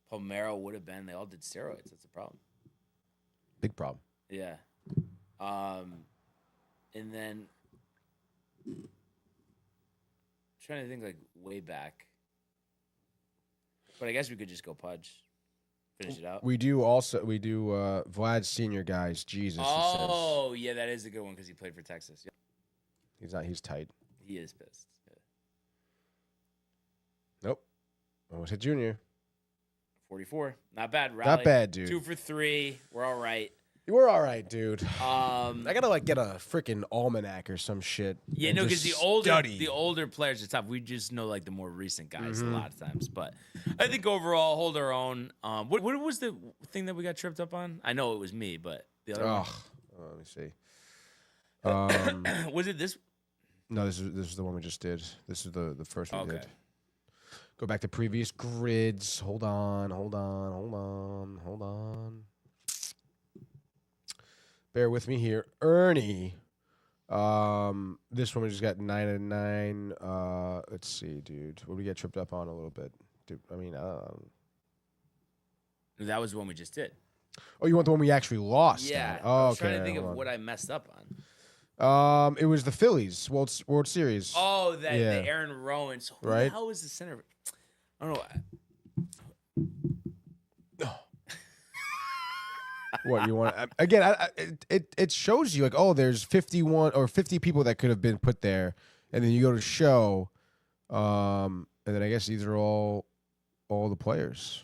Palmeiro would have been. They all did steroids. That's a problem. Big problem. Yeah. And then trying to think like way back. But I guess we could just go Pudge. Finish it out. We do Vlad Senior guys. Jesus. Oh, yeah, that is a good one because he played for Texas. Yeah. He's tight. He is pissed. Yeah. Nope. Almost hit junior. 44. Not bad. Rally. Not bad, dude. 2 for 3. We're all right. We're all right, dude. I gotta like get a freaking almanac or some shit. Yeah, and no, because just the older players are tough. We just know like the more recent guys a lot of times. But I think overall, hold our own. What was the thing that we got tripped up on? I know it was me, but the other one. Let me see. Was it this? No, this is the one we just did. This is the first one we did. Go back to previous grids. Hold on. Bear with me here. Ernie. This one we just got 9 and 9. Let's see, dude. What did we get tripped up on a little bit? Dude, I mean, That was the one we just did. Oh, you want the one we actually lost? Yeah. Oh, I was okay. trying to think of what I messed up on. It was the Phillies World Series. Oh, the Aaron Rowan. So who the hell was the center? I don't know. What you want? Again, it shows you like, oh, there's 51 or 50 people that could have been put there, and then you go to show, and then I guess these are all the players.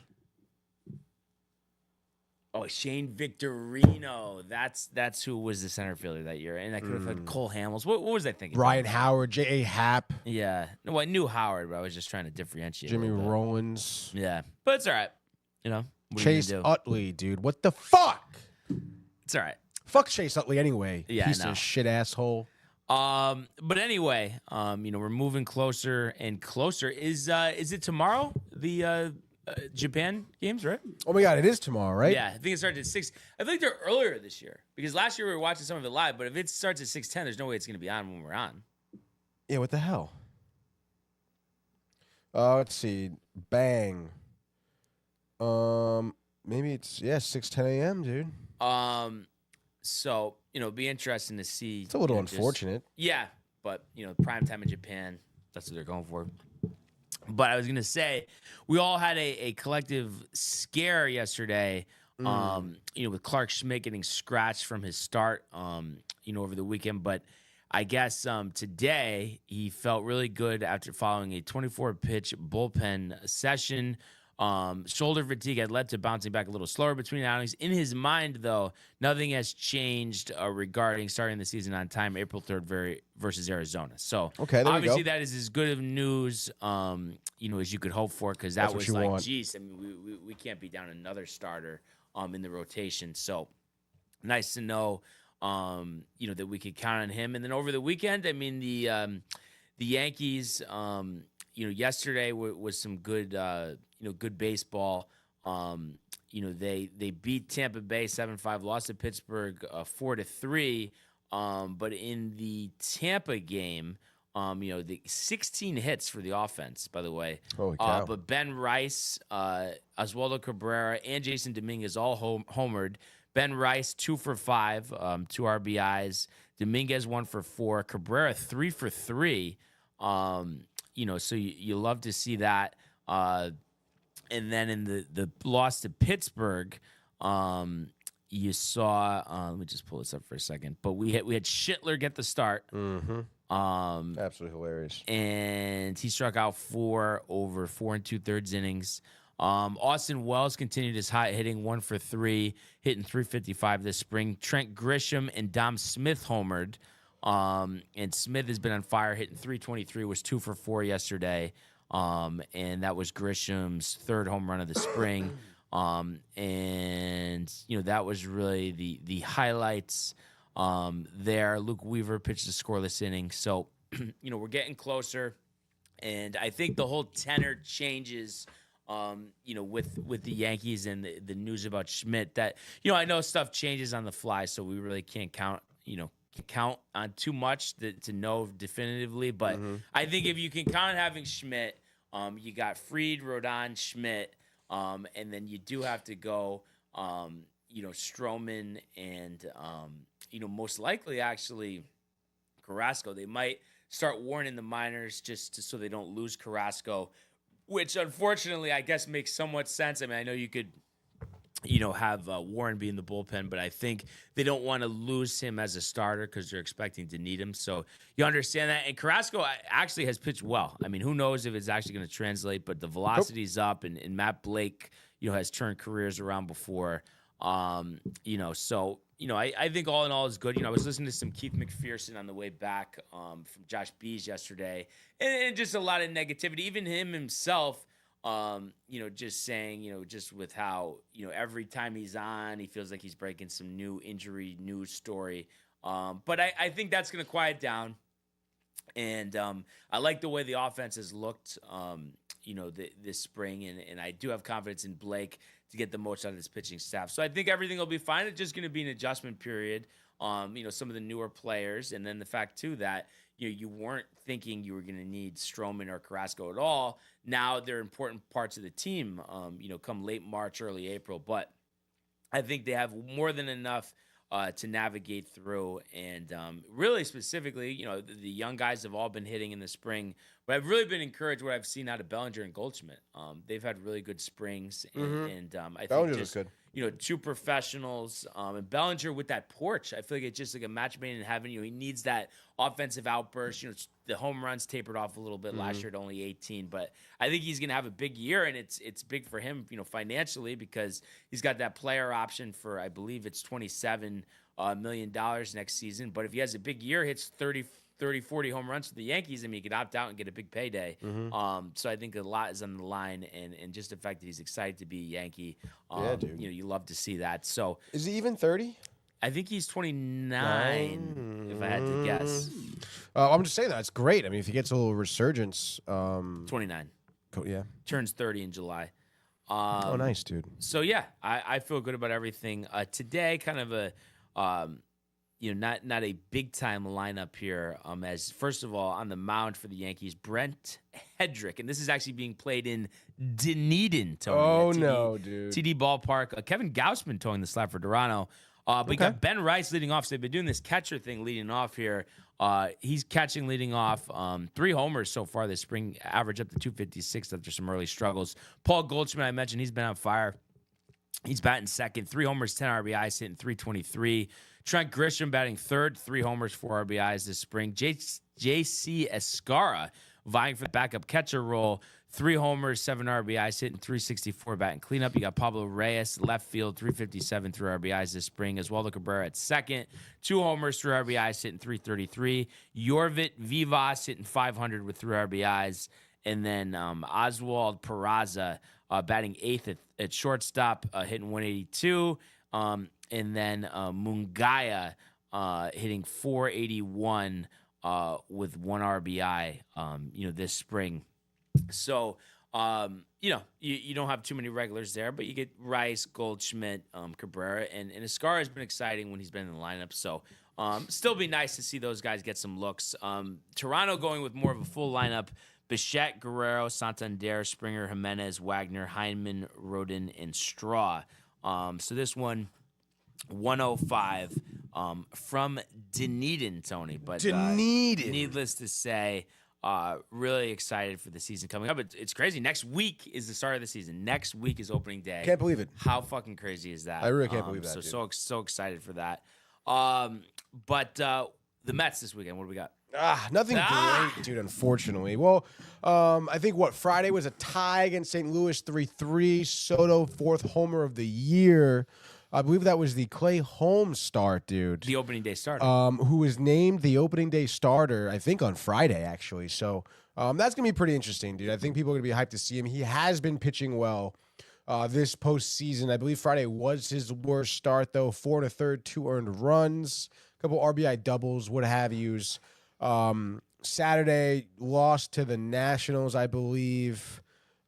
Oh, Shane Victorino. That's who was the center fielder that year, and I could have had Cole Hamels. What was I thinking? Ryan Howard, J.A. Happ. Yeah. No, I knew Howard, but I was just trying to differentiate. Jimmy Rollins. Yeah, but it's all right. You know. Chase Utley, dude. What the fuck? It's all right. Fuck Chase Utley anyway. Yeah, Piece I know. of shit asshole. But anyway, we're moving closer and closer. Is it tomorrow? The Japan games, right? Oh my God, it is tomorrow, right? Yeah, I think it starts at 6. I think they're earlier this year because last year we were watching some of it live. But if it starts at 6:10, there's no way it's going to be on when we're on. Yeah, what the hell? Let's see. Bang. Maybe it's 6:10 a.m., dude. So it'd be interesting to see. It's a little unfortunate. Yeah, but prime time in Japan, that's what they're going for. But I was gonna say, we all had a collective scare yesterday. With Clark Schmidt getting scratched from his start, over the weekend. But I guess today he felt really good after following a 24-pitch bullpen session. Shoulder fatigue had led to bouncing back a little slower between outings. In his mind, though, nothing has changed regarding starting the season on time, April 3rd versus Arizona. So okay, there obviously we go. that is as good of news, as you could hope for, because that was like, geez, I mean, we can't be down another starter in the rotation. So nice to know, that we could count on him. And then over the weekend, I mean, the Yankees, yesterday was some good, good baseball. They beat Tampa Bay 7-5, lost to Pittsburgh 4-3. But in the Tampa game, the 16 hits for the offense, by the way. Holy cow. But Ben Rice, Oswaldo Cabrera, and Jason Dominguez all homered. Ben Rice 2 for 5, 2 RBIs. Dominguez 1 for 4. Cabrera 3 for 3. So you love to see that. And then in the loss to Pittsburgh, you saw. Let me just pull this up for a second. But we had Schittler get the start. Mm-hmm. Absolutely hilarious. And he struck out 4 over 4 2/3 innings. Austin Wells continued his hot hitting, 1 for 3, hitting .355 this spring. Trent Grisham and Dom Smith homered. And Smith has been on fire, hitting .323, was 2 for 4 yesterday. And that was Grisham's 3rd home run of the spring. That was really the highlights there. Luke Weaver pitched a scoreless inning. So, we're getting closer. And I think the whole tenor changes, with the Yankees and the news about Schmidt that, I know stuff changes on the fly, so we really can't count on too much to know definitively. But I think if you can count on having Schmidt, you got Fried, Rodon, Schmidt, and then you do have to go, Stroman and, most likely actually Carrasco. They might start Warren in the minors just so they don't lose Carrasco, which unfortunately I guess makes somewhat sense. I mean, I know you could, have Warren be in the bullpen, but I think they don't want to lose him as a starter because they're expecting to need him. So you understand that. And Carrasco actually has pitched well. I mean, who knows if it's actually going to translate, but the velocity's up, and Matt Blake, has turned careers around before. I think all in all is good. I was listening to some Keith McPherson on the way back from Josh Bees yesterday, and just a lot of negativity. Even him himself, just saying, just with how, every time he's on, he feels like he's breaking some new injury news story. But I think that's going to quiet down. And I like the way the offense has looked, this spring. And I do have confidence in Blake to get the most out of this pitching staff. So I think everything will be fine. It's just going to be an adjustment period. Some of the newer players. And then the fact, too, that you weren't thinking you were going to need Stroman or Carrasco at all. Now they're important parts of the team, come late March, early April. But I think they have more than enough to navigate through. And really specifically, the young guys have all been hitting in the spring. But I've really been encouraged what I've seen out of Bellinger and Goldschmidt. They've had really good springs. And I think just, good. 2 professionals. And Bellinger with that porch, I feel like it's just like a match made in heaven. He needs that offensive outburst. The home runs tapered off a little bit last year at only 18. But I think he's going to have a big year, and it's big for him, financially, because he's got that player option for, I believe it's $27 million next season. But if he has a big year, hits 30, 40 home runs for the Yankees, I mean, he could opt out and get a big payday. So I think a lot is on the line, and just the fact that he's excited to be a Yankee, yeah, dude. You love to see that. So is he even 30? I think he's 29, if I had to guess. I'm just saying that. It's great. I mean, if he gets a little resurgence. 29. Yeah. Turns 30 in July. Oh, nice, dude. So, yeah, I feel good about everything. Today, kind of a, not a big-time lineup here. As, first of all, on the mound for the Yankees, Brent Hedrick. And this is actually being played in Dunedin, Tony. Oh, TD, no, dude. TD Ballpark. Kevin Gausman towing the slap for Toronto. But you got Ben Rice leading off. So they've been doing this catcher thing leading off here. He's catching leading off. 3 homers so far this spring, average up to 256 after some early struggles. Paul Goldschmidt, I mentioned, he's been on fire. He's batting second. 3 homers, 10 RBIs, hitting .323. Trent Grisham batting third. 3 homers, 4 RBIs this spring. J.C. Escara vying for the backup catcher role. 3 homers, 7 RBIs, hitting .364, batting cleanup. You got Pablo Reyes, left field, .357, 3 RBIs this spring. Oswaldo Cabrera at second, 2 homers, 3 RBIs, hitting .333. Yorvit Vivas hitting .500 with 3 RBIs. And then Oswald Peraza batting 8th at shortstop, hitting .182. And then Mungaya hitting .481 with 1 RBI, this spring. So, you don't have too many regulars there, but you get Rice, Goldschmidt, Cabrera, and Escara has been exciting when he's been in the lineup. So, still be nice to see those guys get some looks. Toronto going with more of a full lineup. Bichette, Guerrero, Santander, Springer, Jimenez, Wagner, Heineman, Rodin, and Straw. So this one, 105 from Dunedin, Tony. But Dunedin. Needless to say, really excited for the season coming up. It's crazy. Next week is the start of the season. Next week is opening day. Can't believe it. How fucking crazy is that? I really can't believe that. So excited for that. But the Mets this weekend. What do we got? Nothing great, dude, unfortunately. Well, I think, Friday was a tie against St. Louis, 3-3. Soto, 4th homer of the year. I believe that was the Clay Holmes start, dude. The opening day starter. Who was named the opening day starter, I think, on Friday, actually. So that's going to be pretty interesting, dude. I think people are going to be hyped to see him. He has been pitching well this postseason. I believe Friday was his worst start, though. 4 1/3, 2 earned runs, a couple RBI doubles, what have yous. Saturday, lost to the Nationals, I believe.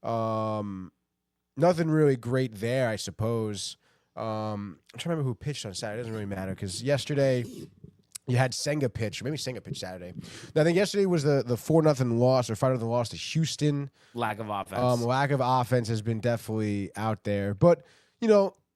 Nothing really great there, I suppose. I'm trying to remember who pitched on Saturday. It doesn't really matter because yesterday you had Senga pitch. Maybe Senga pitched Saturday. Now, I think yesterday was the 4-0 loss or 5-0 loss to Houston. Lack of offense. Lack of offense has been definitely out there. But,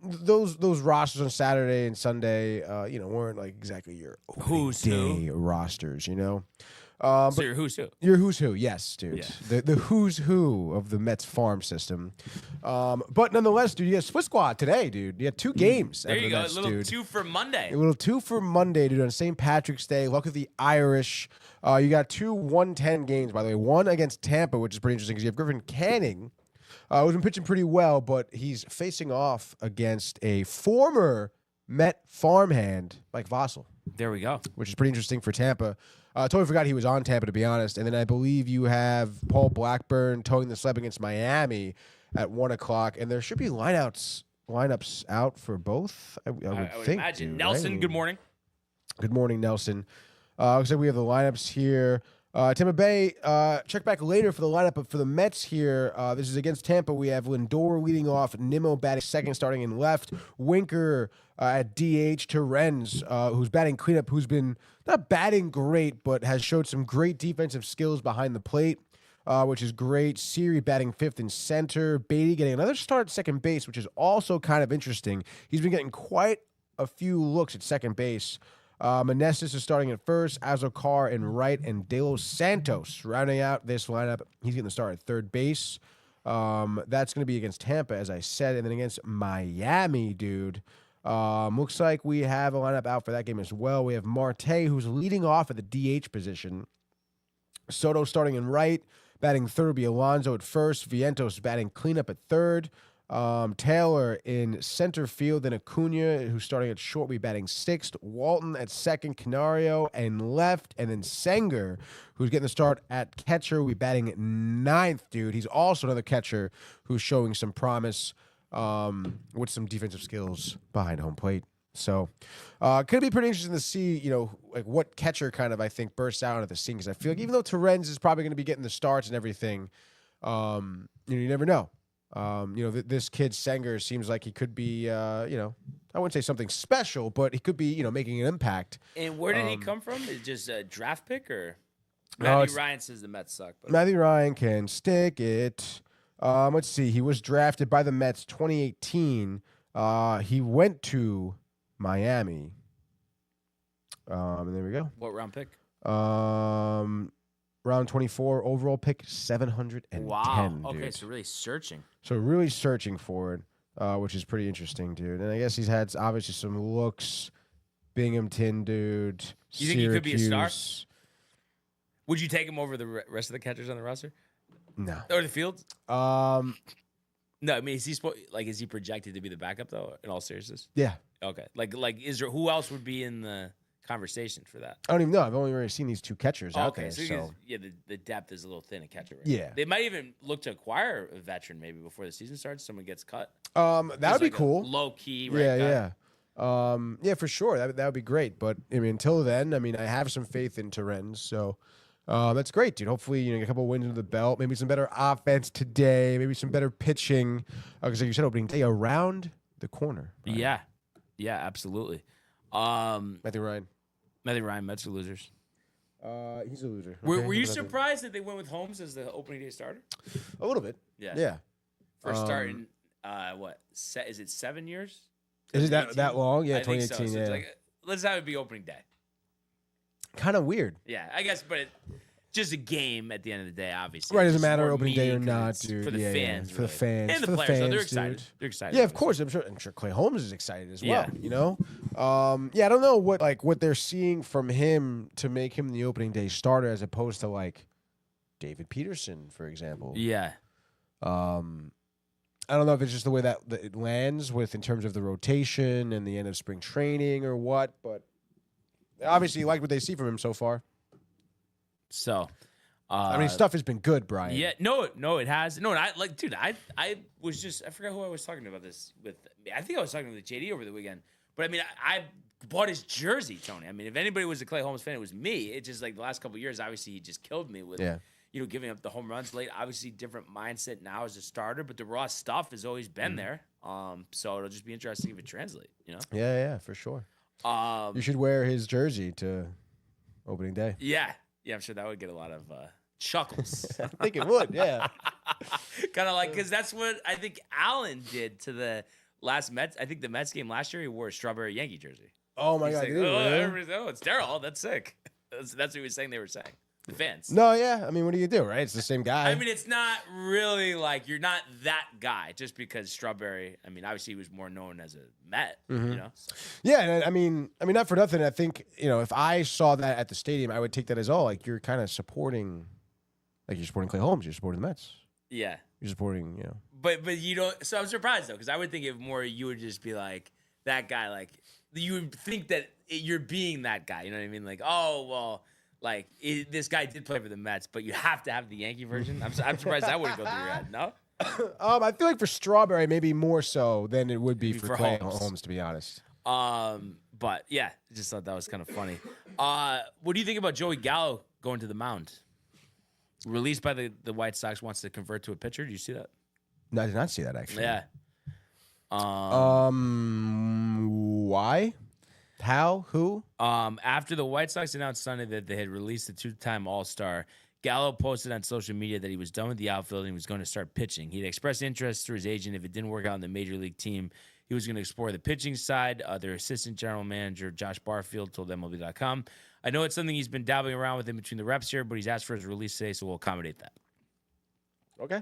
those rosters on Saturday and Sunday, weren't like exactly your who's day who rosters, So your who's who? Your who's who, yes, dude. Yeah. The who's who of the Mets farm system. But nonetheless, dude, you got Split Squad today, dude. You had 2 games. There you go. Mets, A little dude. 2 for Monday. A little 2 for Monday, dude, on St. Patrick's Day. Luck of the Irish. You got 2 1-10 games, by the way. One against Tampa, which is pretty interesting because you have Griffin Canning, who's been pitching pretty well, but he's facing off against a former Met farmhand, Mike Vossel. There we go. Which is pretty interesting for Tampa. Totally forgot he was on Tampa, to be honest. And then I believe you have Paul Blackburn towing the slab against Miami at 1 o'clock. And there should be lineups out for both. I would think. Imagine. Dude, Nelson, right? good morning. Good morning, Nelson. Looks like we have the lineups here. Tampa Bay, check back later for the lineup, but for the Mets here, this is against Tampa. We have Lindor leading off, Nimmo batting second, starting in left, Winker at DH, Terrens, who's batting cleanup, who's been not batting great, but has showed some great defensive skills behind the plate, which is great. Siri batting 5th in center, Beatty getting another start at second base, which is also kind of interesting. He's been getting quite a few looks at second base. Meneses is starting at first, Azokar in right, and De Los Santos rounding out this lineup. He's getting the start at third base. That's going to be against Tampa, as I said, and then against Miami, dude. Looks like we have a lineup out for that game as well. We have Marte, who's leading off at the DH position. Soto starting in right, batting third will be Alonso at first. Vientos batting cleanup at third. Taylor in center field, then Acuna, who's starting at short, will be batting sixth. Walton at second, Canario and left, and then Senger, who's getting the start at catcher, will be batting ninth, dude. He's also another catcher who's showing some promise with some defensive skills behind home plate. So, could be pretty interesting to see, like what catcher kind of, I think, bursts out of the scene. Because I feel like even though Terrence is probably going to be getting the starts and everything, you never know. This kid Sanger seems like he could be, I wouldn't say something special, but he could be, making an impact. And where did he come from? Is it just a draft pick or? No, Matthew Ryan says the Mets suck. But. Matthew Ryan can stick it. Let's see. He was drafted by the Mets 2018. He went to Miami. And there we go. What round pick? Round 24 overall pick, 710. Wow. Okay, dude. so really searching. So really searching for it, which is pretty interesting, dude. And I guess he's had obviously some looks. Binghamton, dude. You think he could be a star? Syracuse. Would you take him over the rest of the catchers on the roster? No. Or the field? Um. No, I mean, is he projected to be the backup though? In all seriousness, Yeah. okay. Is there who else would be in the conversation for that? I don't even know. I've only really seen these two catchers out there. So the depth is a little thin at catcher. Right? Yeah. They might even look to acquire a veteran maybe before the season starts. Someone gets cut. that would be cool. Low key, right? Yeah. Yeah, for sure. That would be great. But I mean, until then, I mean, I have some faith in Terrence. So that's great, dude. Hopefully, get a couple wins under the belt. Maybe some better offense today. Maybe some better pitching. Because like you said, opening day around the corner. Right? Yeah, absolutely. Matthew Ryan. Mets are losers. He's a loser. Were you surprised that they went with Holmes as the opening day starter? A little bit. Yeah. First start in is it 7 years? Is it that long? Yeah, I think 2018. so. Yeah. It's like, let's have it be opening day. Kind of weird. Yeah, I guess, but just a game at the end of the day, obviously. Right, doesn't Just matter more opening day or meaning not, 'cause dude. For the fans, for the really. fans, and the for players. fans, They're excited. dude. They're excited. Yeah, of course. I'm sure Clay Holmes is excited as well. Yeah. I don't know what they're seeing from him to make him the opening day starter as opposed to like David Peterson, for example. Yeah. I don't know if it's just the way that it lands with in terms of the rotation and the end of spring training or what, but obviously you like what they see from him so far. So, I mean, stuff has been good, Brian. yeah, no, it has. No, and I like, dude, I was just, I forgot who I was talking about this with. I think I was talking with JD over the weekend. But I mean, I bought his jersey, Tony. I mean, if anybody was a Clay Holmes fan, it was me. It's just like the last couple of years, obviously, he just killed me with, giving up the home runs late. Obviously, different mindset now as a starter, but the raw stuff has always been there. So it'll just be interesting if it translates, Yeah, for sure. You should wear his jersey to opening day. Yeah, I'm sure that would get a lot of chuckles. I think it would, yeah. Kind of like, because that's what I think Allen did to the last Mets. I think the Mets game last year, he wore a strawberry Yankee jersey. Oh, my God. Like, it's Daryl. That's sick. That's what he was saying they were saying. The fans. No, yeah. I mean, what do you do, right? It's the same guy. I mean, it's not really like you're not that guy just because Strawberry. I mean, obviously he was more known as a Met, Yeah, and I mean, not for nothing. I think if I saw that at the stadium, I would take that as like you're kind of supporting, like you're supporting Clay Holmes, you're supporting the Mets, Yeah, you're supporting, But you don't. So I'm surprised though, because I would think if more you would just be like that guy, like you would think that you're being that guy. You know what I mean? Like, oh well. Like, this guy did play for the Mets, but you have to have the Yankee version. I'm surprised that wouldn't go through your head. No? I feel like for Strawberry, maybe more so than it would be for Clay Holmes. Holmes, to be honest. But, yeah, just thought that was kind of funny. What do you think about Joey Gallo going to the mound? Released by the White Sox, wants to convert to a pitcher. Did you see that? No, I did not see that, actually. Yeah. Why? How? Who? After the White Sox announced Sunday that they had released the two-time All-Star, Gallo posted on social media that he was done with the outfield and he was going to start pitching. He'd expressed interest through his agent. If it didn't work out in the major league team, he was going to explore the pitching side. Their assistant general manager, Josh Barfield, told MLB.com, I know it's something he's been dabbling around with in between the reps here, but he's asked for his release today, so we'll accommodate that. Okay.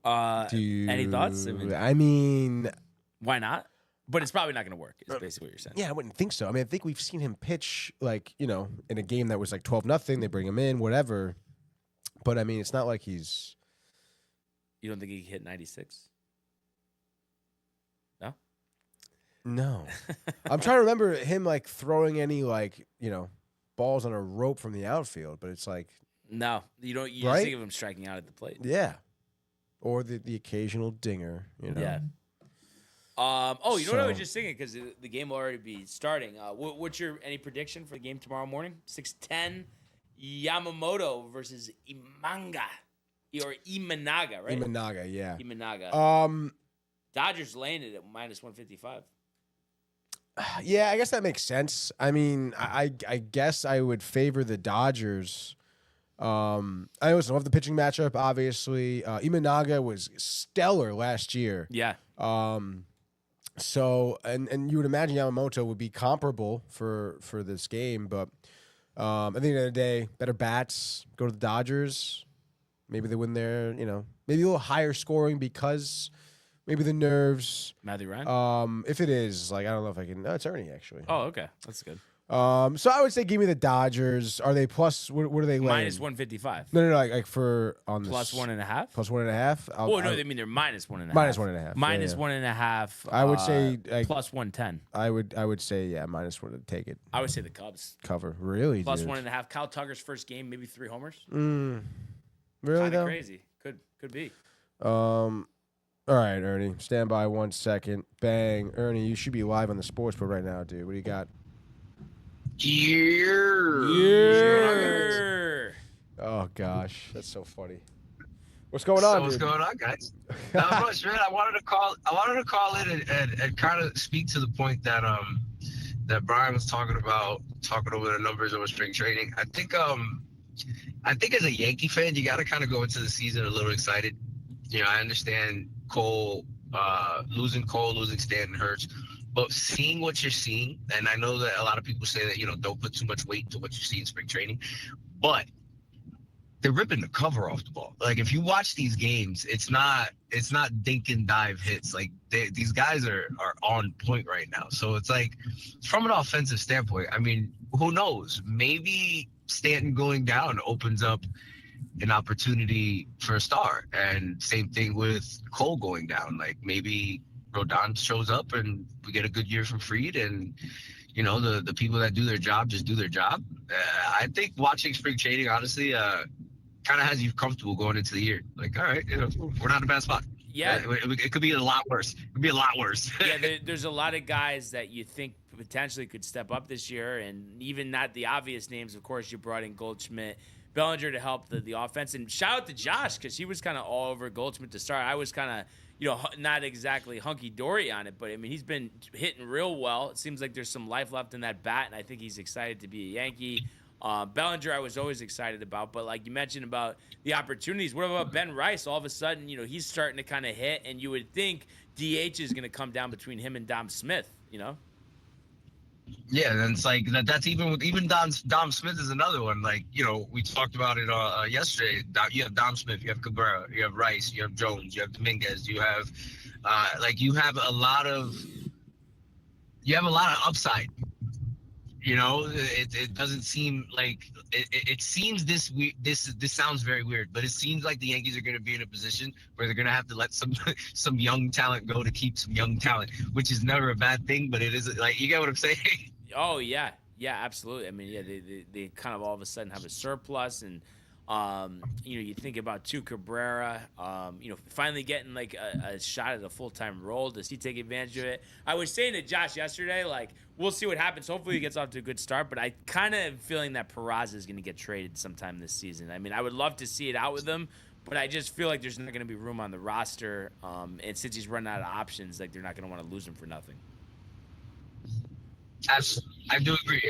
Any thoughts? I mean, why not? But it's probably not going to work, is basically what you're saying. Yeah, I wouldn't think so. I mean, I think we've seen him pitch, like, in a game that was like 12-0. They bring him in, whatever. But, I mean, it's not like he's... You don't think he can hit 96? No? No. I'm trying to remember him, like, throwing any, like, balls on a rope from the outfield. But it's like... No. You don't. You right? just think of him striking out at the plate. Yeah. Or the occasional dinger, Yeah. You know what I was just thinking, because the game will already be starting. What's your any prediction for the game tomorrow morning? 6:10, Yamamoto versus Imanaga, right? Imanaga, yeah. Imanaga. Dodgers laying it at -155. Yeah, I guess that makes sense. I mean, I guess I would favor the Dodgers. I also love the pitching matchup, obviously. Imanaga was stellar last year. Yeah. So, and you would imagine Yamamoto would be comparable for this game, but at the end of the day, better bats, go to the Dodgers. Maybe they win there, maybe a little higher scoring because maybe the nerves. Matthew Ryan? If it is, I don't know if I can. No, it's Ernie, actually. Oh, okay. That's good. So I would say give me the Dodgers. Are they plus? What are they laying? -155. No. Like for on this Plus 1.5. plus 1.5. Oh no, I mean they're -1.5. -1.5. Minus yeah. 1.5. I would say plus 110. I would say -1 to take it. I would say the Cubs. Cover really Plus dude. 1.5. Kyle Tucker's first game, maybe 3 homers. Really Kind though? of crazy. Could be. All right, Ernie. Stand by 1 second. Bang, Ernie. You should be live on the Sportsport right now, dude. What do you got? Yeah. Oh gosh, that's so funny. What's going on, What's dude? going on, guys? Not much, man. I wanted to call in and kind of speak to the point that that Brian was talking over the numbers over spring training. I think as a Yankee fan, you got to kind of go into the season a little excited. I understand losing Stanton hurts. But seeing what you're seeing, and I know that a lot of people say that, don't put too much weight to what you see in spring training, but they're ripping the cover off the ball. Like, if you watch these games, it's not dink and dive hits. Like, these guys are on point right now. So it's like, from an offensive standpoint, I mean, who knows? Maybe Stanton going down opens up an opportunity for a star. And same thing with Cole going down. Like, maybe Rodon shows up and we get a good year from Fried, and the people that do their job just do their job. I think watching spring training, honestly, kind of has you comfortable going into the year. Like, all right, we're not in a bad spot. Yeah, it could be a lot worse. It could be a lot worse. Yeah, there's a lot of guys that you think potentially could step up this year, and even not the obvious names. Of course, you brought in Goldschmidt, Bellinger to help the offense, and shout out to Josh because he was kind of all over Goldschmidt to start. I was kind of not exactly hunky-dory on it, but, I mean, he's been hitting real well. It seems like there's some life left in that bat, and I think he's excited to be a Yankee. Bellinger I was always excited about, but like you mentioned about the opportunities, what about Ben Rice? All of a sudden, he's starting to kind of hit, and you would think DH is going to come down between him and Dom Smith, Yeah, and it's like that's even Dom Smith is another one. Like, we talked about it yesterday. You have Dom Smith, you have Cabrera, you have Rice, you have Jones, you have Dominguez, you have you have a lot of upside. It doesn't seem like it seems this sounds very weird, but it seems like the Yankees are going to be in a position where they're going to have to let some young talent go to keep some young talent, which is never a bad thing, but it is, like, you get what I'm saying? Oh yeah, absolutely. I mean, yeah, they kind of all of a sudden have a surplus, and you think about Cabrera, finally getting like a shot at a full-time role. Does he take advantage of it? I was saying to Josh yesterday, like, we'll see what happens. Hopefully he gets off to a good start, but I kind of am feeling that Peraza is going to get traded sometime this season. I mean, I would love to see it out with him, but I just feel like there's not going to be room on the roster, and since he's running out of options, like, they're not going to want to lose him for nothing. I do agree.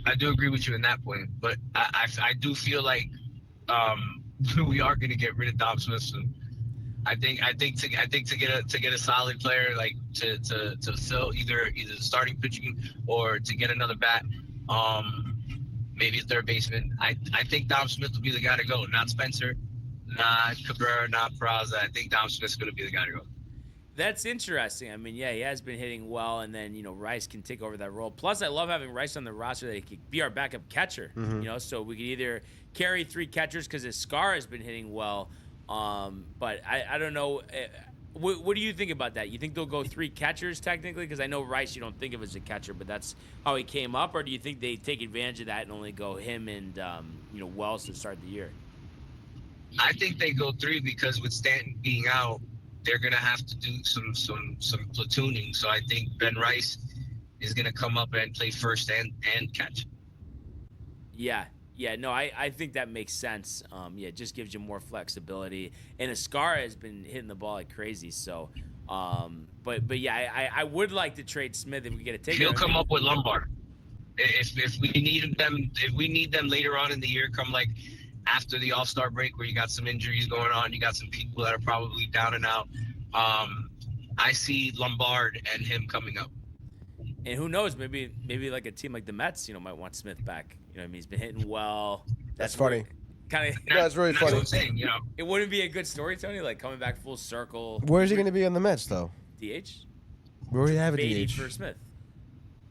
I do agree with you in that point, but I do feel like we are going to get rid of Dom Smith soon. I think to get a solid player, like to fill either starting pitching or to get another bat, maybe a third baseman. I think Dom Smith will be the guy to go, not Spencer, not Cabrera, not Peraza. I think Dom Smith's going to be the guy to go. That's interesting. I mean, yeah, he has been hitting well, and then, Rice can take over that role. Plus, I love having Rice on the roster that he could be our backup catcher, so we could either carry 3 catchers because his Scar has been hitting well, but I don't know. What do you think about that? You think they'll go 3 catchers technically? Because I know Rice you don't think of as a catcher, but that's how he came up, or do you think they take advantage of that and only go him and, Wells to start the year? I think they go 3 because with Stanton being out, they're gonna have to do some platooning. So I think Ben Rice is gonna come up and play first and catch. Yeah. Yeah, no, I think that makes sense. Yeah, it just gives you more flexibility. And Ascara has been hitting the ball like crazy. So, but yeah, I would like to trade Smith if we get a takeover. He'll come up with Lombard. If we need them later on in the year, come like after the All-Star break where you got some injuries going on, you got some people that are probably down and out. I see Lombard and him coming up. And who knows, maybe like a team like the Mets, might want Smith back. I mean, he's been hitting well. That's funny. Kind of. Yeah, that's really funny. What I'm saying, It wouldn't be a good story, Tony, like coming back full circle. Where's he going to be on the Mets, though? DH? Where do you have a Beatty DH? for Smith.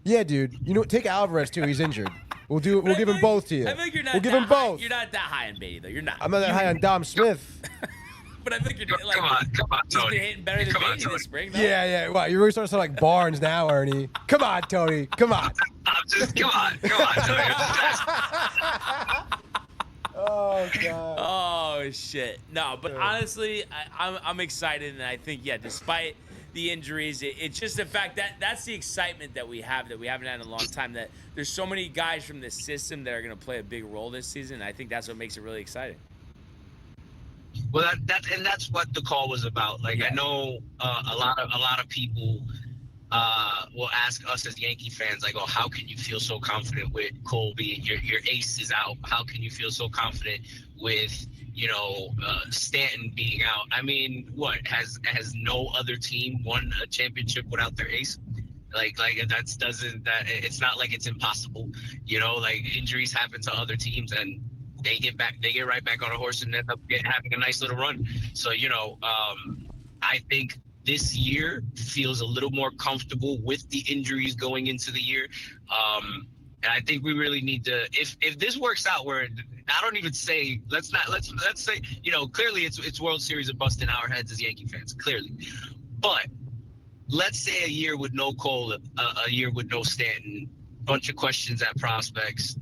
Yeah, dude. Take Alvarez, too. He's injured. We'll give them both to you. I think you're not. We'll give them both. You're not that high on Beatty, though. You're not. I'm not that high on Dom Smith. But I think you're like. Come on, He's Tony. been hitting better than Beatty Tony. this spring. No? Yeah. Wow, you're really starting to sound like Barnes now, Ernie. Come on, Tony. Come on. Come on, Tony. Oh, God. Oh shit! No, but honestly, I'm excited, and I think despite the injuries, it's just the fact that that's the excitement that we haven't had in a long time. That there's so many guys from this system that are going to play a big role this season. And I think that's what makes it really exciting. Well, that's what the call was about. Like, I know a lot of people will ask us as Yankee fans, like, "Oh, how can you feel so confident with Colby? Your ace is out. How can you feel so confident with Stanton being out?" I mean, what has no other team won a championship without their ace? Like it's not like it's impossible. Like injuries happen to other teams and they get right back on a horse and end up having a nice little run. So, I think this year feels a little more comfortable with the injuries going into the year. And I think we really need to, if this works out where I don't even say, let's say, clearly it's World Series of busting our heads as Yankee fans, clearly. But let's say a year with no Cole, a year with no Stanton, bunch of questions at prospects.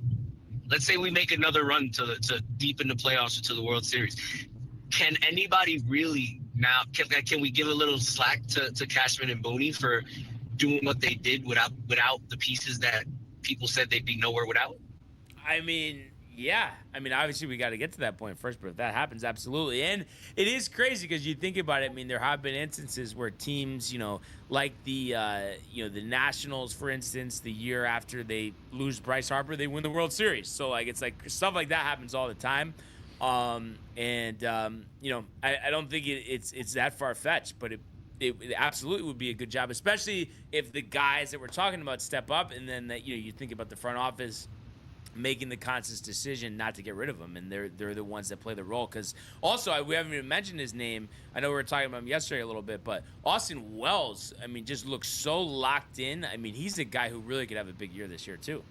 Let's say we make another run to deep in the playoffs or to the World Series. Can anybody really now? Can we give a little slack to Cashman and Booney for doing what they did without the pieces that people said they'd be nowhere without? I mean, yeah. I mean, obviously we got to get to that point first, but if that happens, absolutely. And it is crazy because you think about it. I mean, there have been instances where teams, like the Nationals, for instance, the year after they lose Bryce Harper, they win the World Series. So like, it's like stuff like that happens all the time. I don't think it's that far fetched, but it absolutely would be a good job, especially if the guys that we're talking about step up, and then that you think about the front office making the conscious decision not to get rid of him, and they're the ones that play the role. Because also, we haven't even mentioned his name. I know we were talking about him yesterday a little bit, but Austin Wells, I mean, just looks so locked in. I mean, he's a guy who really could have a big year this year too.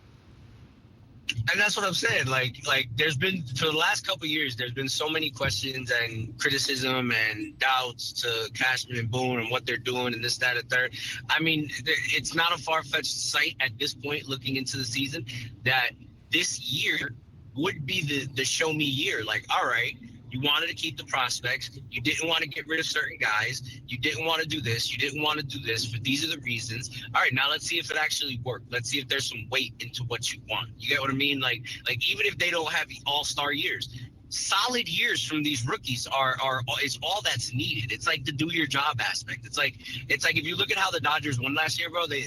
And that's what I'm saying. Like there's been, for the last couple of years, there's been so many questions and criticism and doubts to Cashman and Boone and what they're doing and this, that, and third. I mean, it's not a far-fetched sight at this point, looking into the season, that this year would be the show me year. Like, all right, you wanted to keep the prospects. You didn't want to get rid of certain guys. You didn't want to do this. You didn't want to do this. But these are the reasons. All right, now let's see if it actually worked. Let's see if there's some weight into what you want. You get what I mean? Like even if they don't have the all-star years, solid years from these rookies is all that's needed. It's like the do your job aspect. It's like if you look at how the Dodgers won last year, bro, they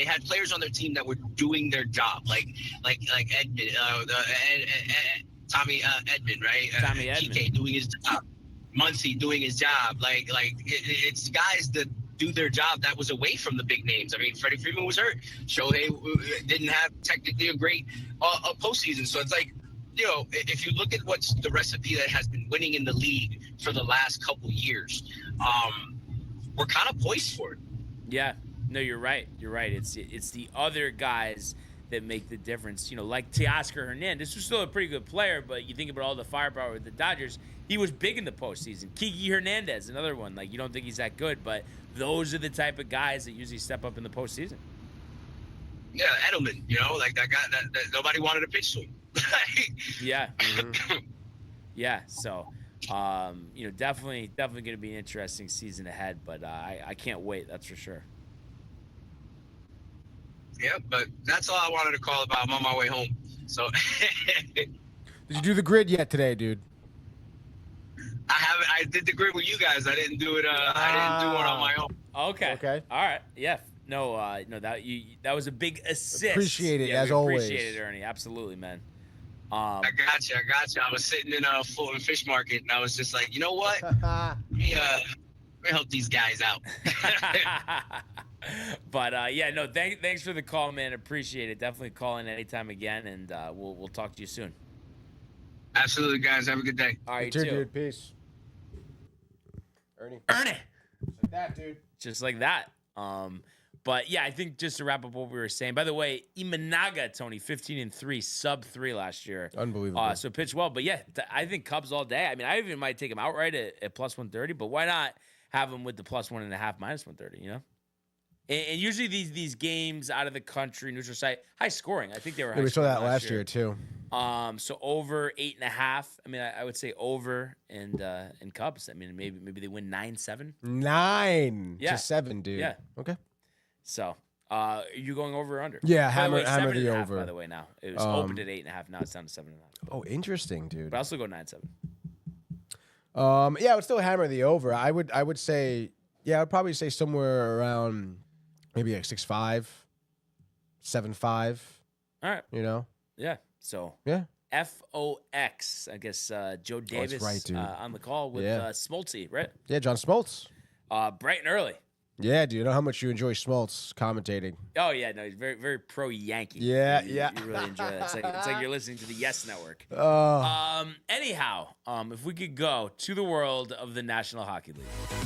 had players on their team that were doing their job, like Edmund, Tommy Edmund, right? Tommy Edmund TK doing his job, Muncy doing his job. It's guys that do their job that was away from the big names. I mean, Freddie Freeman was hurt. Shohei didn't have technically a great postseason. So it's like, if you look at what's the recipe that has been winning in the league for the last couple years, we're kind of poised for it. Yeah, no, you're right. You're right. It's the other guys that make the difference. Like Teoscar Hernandez, who's still a pretty good player, but you think about all the firepower with the Dodgers, he was big in the postseason. Kiki Hernandez, another one. Like, you don't think he's that good, but those are the type of guys that usually step up in the postseason. Yeah, Edelman, like that guy that nobody wanted to pitch to him. Yeah. Mm-hmm. Yeah. So, Definitely going to be an interesting season ahead. But I can't wait. That's for sure. Yeah, but that's all I wanted to call about. I'm on my way home. So, Did you do the grid yet today, dude? I haven't. I did the grid with you guys. I didn't do it. I didn't do one on my own. Okay. Okay. All right. Yeah. No. That was a big assist. Appreciate it, yeah, as we always. Appreciate it, Ernie. Absolutely, man. I got you. I was sitting in a Fulton Fish Market, and I was just like, you know what? Let me help these guys out. But thanks for the call, man. Appreciate it. Definitely call in anytime again, and we'll talk to you soon. Absolutely, guys. Have a good day. All right, You too, dude. Peace. Ernie. Like that, dude. Just like that. But yeah, I think just to wrap up what we were saying. By the way, Imanaga, Tony, 15-3, sub-3 last year. Unbelievable. So pitched well. But yeah, I think Cubs all day. I mean, I even might take him outright at plus 130. But why not have him with the plus 1.5, minus 130? You know. And usually these games out of the country, neutral site, high scoring. I think they were. High we saw scoring that last year too. So over 8.5. I mean, I would say over and Cubs. I mean, maybe they win 9-7. 9 Yeah. to 7, dude. Yeah. Okay. So, are you going over or under? Yeah, By the way, hammer the 7.5, over. By the way, now it was opened at 8.5. Now it's down to 7.5. Oh, interesting, dude. But I'll still go 9-7. Yeah, I would still hammer the over. I would say, yeah, I'd probably say somewhere around maybe like 6.5, 7.5. All right. You know? Yeah. So Yeah. FOX. I guess Joe Davis right, dude. on the call with Smoltzy, right? Yeah, John Smoltz. Bright and early. Yeah, dude. You know how much you enjoy Smoltz commentating. Oh yeah, no, he's very, very pro Yankee. Yeah, you really enjoy that. It's like you're listening to the Yes Network. Anyhow, if we could go to the world of the National Hockey League. Here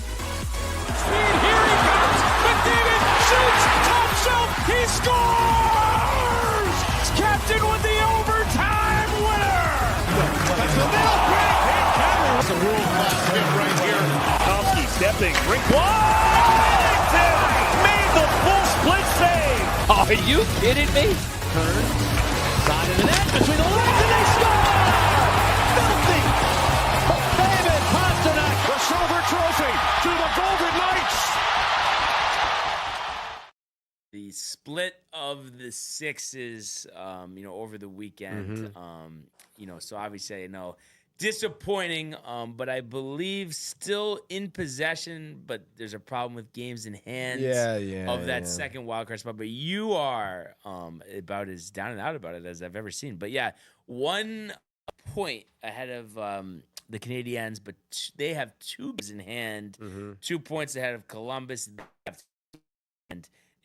he comes. McDavid shoots. Top shelf. He scores. Captain with the overtime winner. That's the middle. That's a world-class hit right here. Tomsky stepping. Rink Washington made the full split save. Are you kidding me? Turn. Side of the net. Between the legs and they score. Filthy. David Pastrnak. The silver trophy to the Golden Knights. The split of the Sixes, over the weekend. So obviously, disappointing, but I believe still in possession, but there's a problem with games in hand of that second wildcard spot. But you are about as down and out about it as I've ever seen. But yeah, 1 point ahead of the Canadiens, but they have 2 games in hand, 2 points ahead of Columbus. They have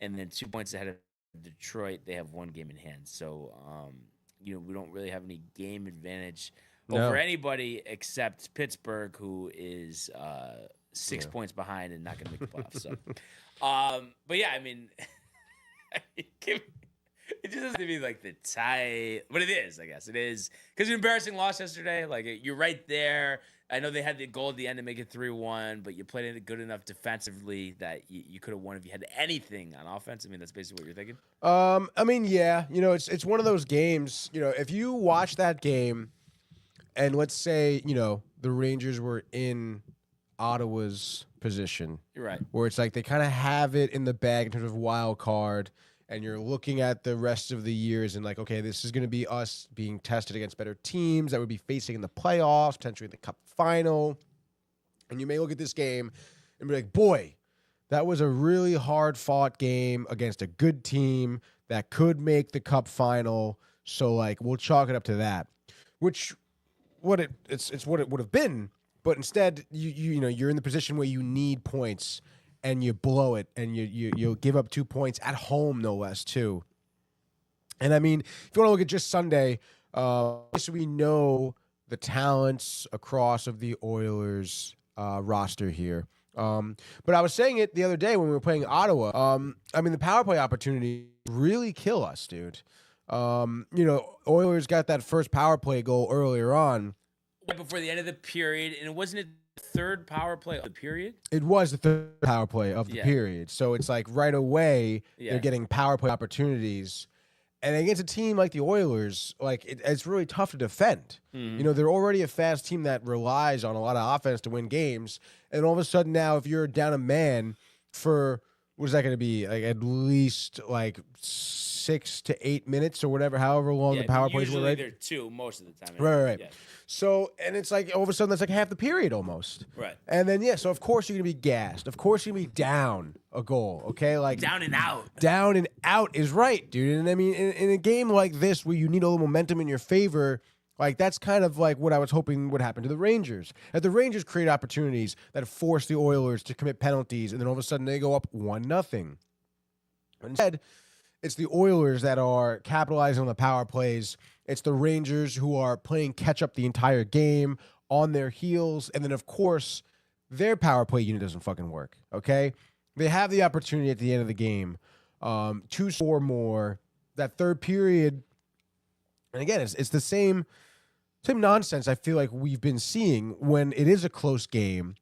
and then 2 points ahead of Detroit. They have 1 game in hand. So, we don't really have any game advantage over anybody except Pittsburgh, who is 6 points behind and not going to make the playoffs. So, but yeah, I mean, it just has to be like the tie, but it is, I guess. It is because an embarrassing loss yesterday. Like, you're right there. I know they had the goal at the end to make it 3-1, but you played it good enough defensively that you could have won if you had anything on offense. I mean, that's basically what you're thinking. I mean, yeah. It's one of those games. If you watch that game, and let's say the Rangers were in Ottawa's position, you're right, where it's like they kind of have it in the bag in terms of wild card. And you're looking at the rest of the years and like, okay, this is going to be us being tested against better teams that would be facing in the playoffs, potentially the Cup final. And you may look at this game and be like, boy, that was a really hard-fought game against a good team that could make the Cup final. So, like, we'll chalk it up to that, which it's what it would have been. But instead, you're in the position where you need points. And you blow it, and you give up 2 points at home, no less, too. And I mean, if you want to look at just Sunday, so we know the talents across of the Oilers roster here. But I was saying it the other day when we were playing Ottawa. I mean, the power play opportunity really kill us, dude. Oilers got that first power play goal earlier on. Right before the end of the period, and it wasn't the third power play of the period? It was the third power play of the period. So it's like right away they're getting power play opportunities. And against a team like the Oilers, like it's really tough to defend. You know, they're already a fast team that relies on a lot of offense to win games. And all of a sudden now, if you're down a man for, what is that going to be? Like at least like 6 to 8 minutes or whatever, however long the power plays were, right? They're 2 most of the time. Right. Yeah. So, and it's like all of a sudden that's like half the period almost. Right. And then, so of course you're going to be gassed. Of course you're going to be down a goal, okay? Like Down and out. Down and out is right, dude. And I mean, in a game like this where you need a little momentum in your favor, like that's kind of like what I was hoping would happen to the Rangers. That the Rangers create opportunities that force the Oilers to commit penalties, and then all of a sudden they go up 1-0. Instead, it's the Oilers that are capitalizing on the power plays. It's the Rangers who are playing catch up the entire game on their heels. And then, of course, their power play unit doesn't fucking work, okay? They have the opportunity at the end of the game to score more. That third period, and again, it's the same nonsense I feel like we've been seeing when it is a close game.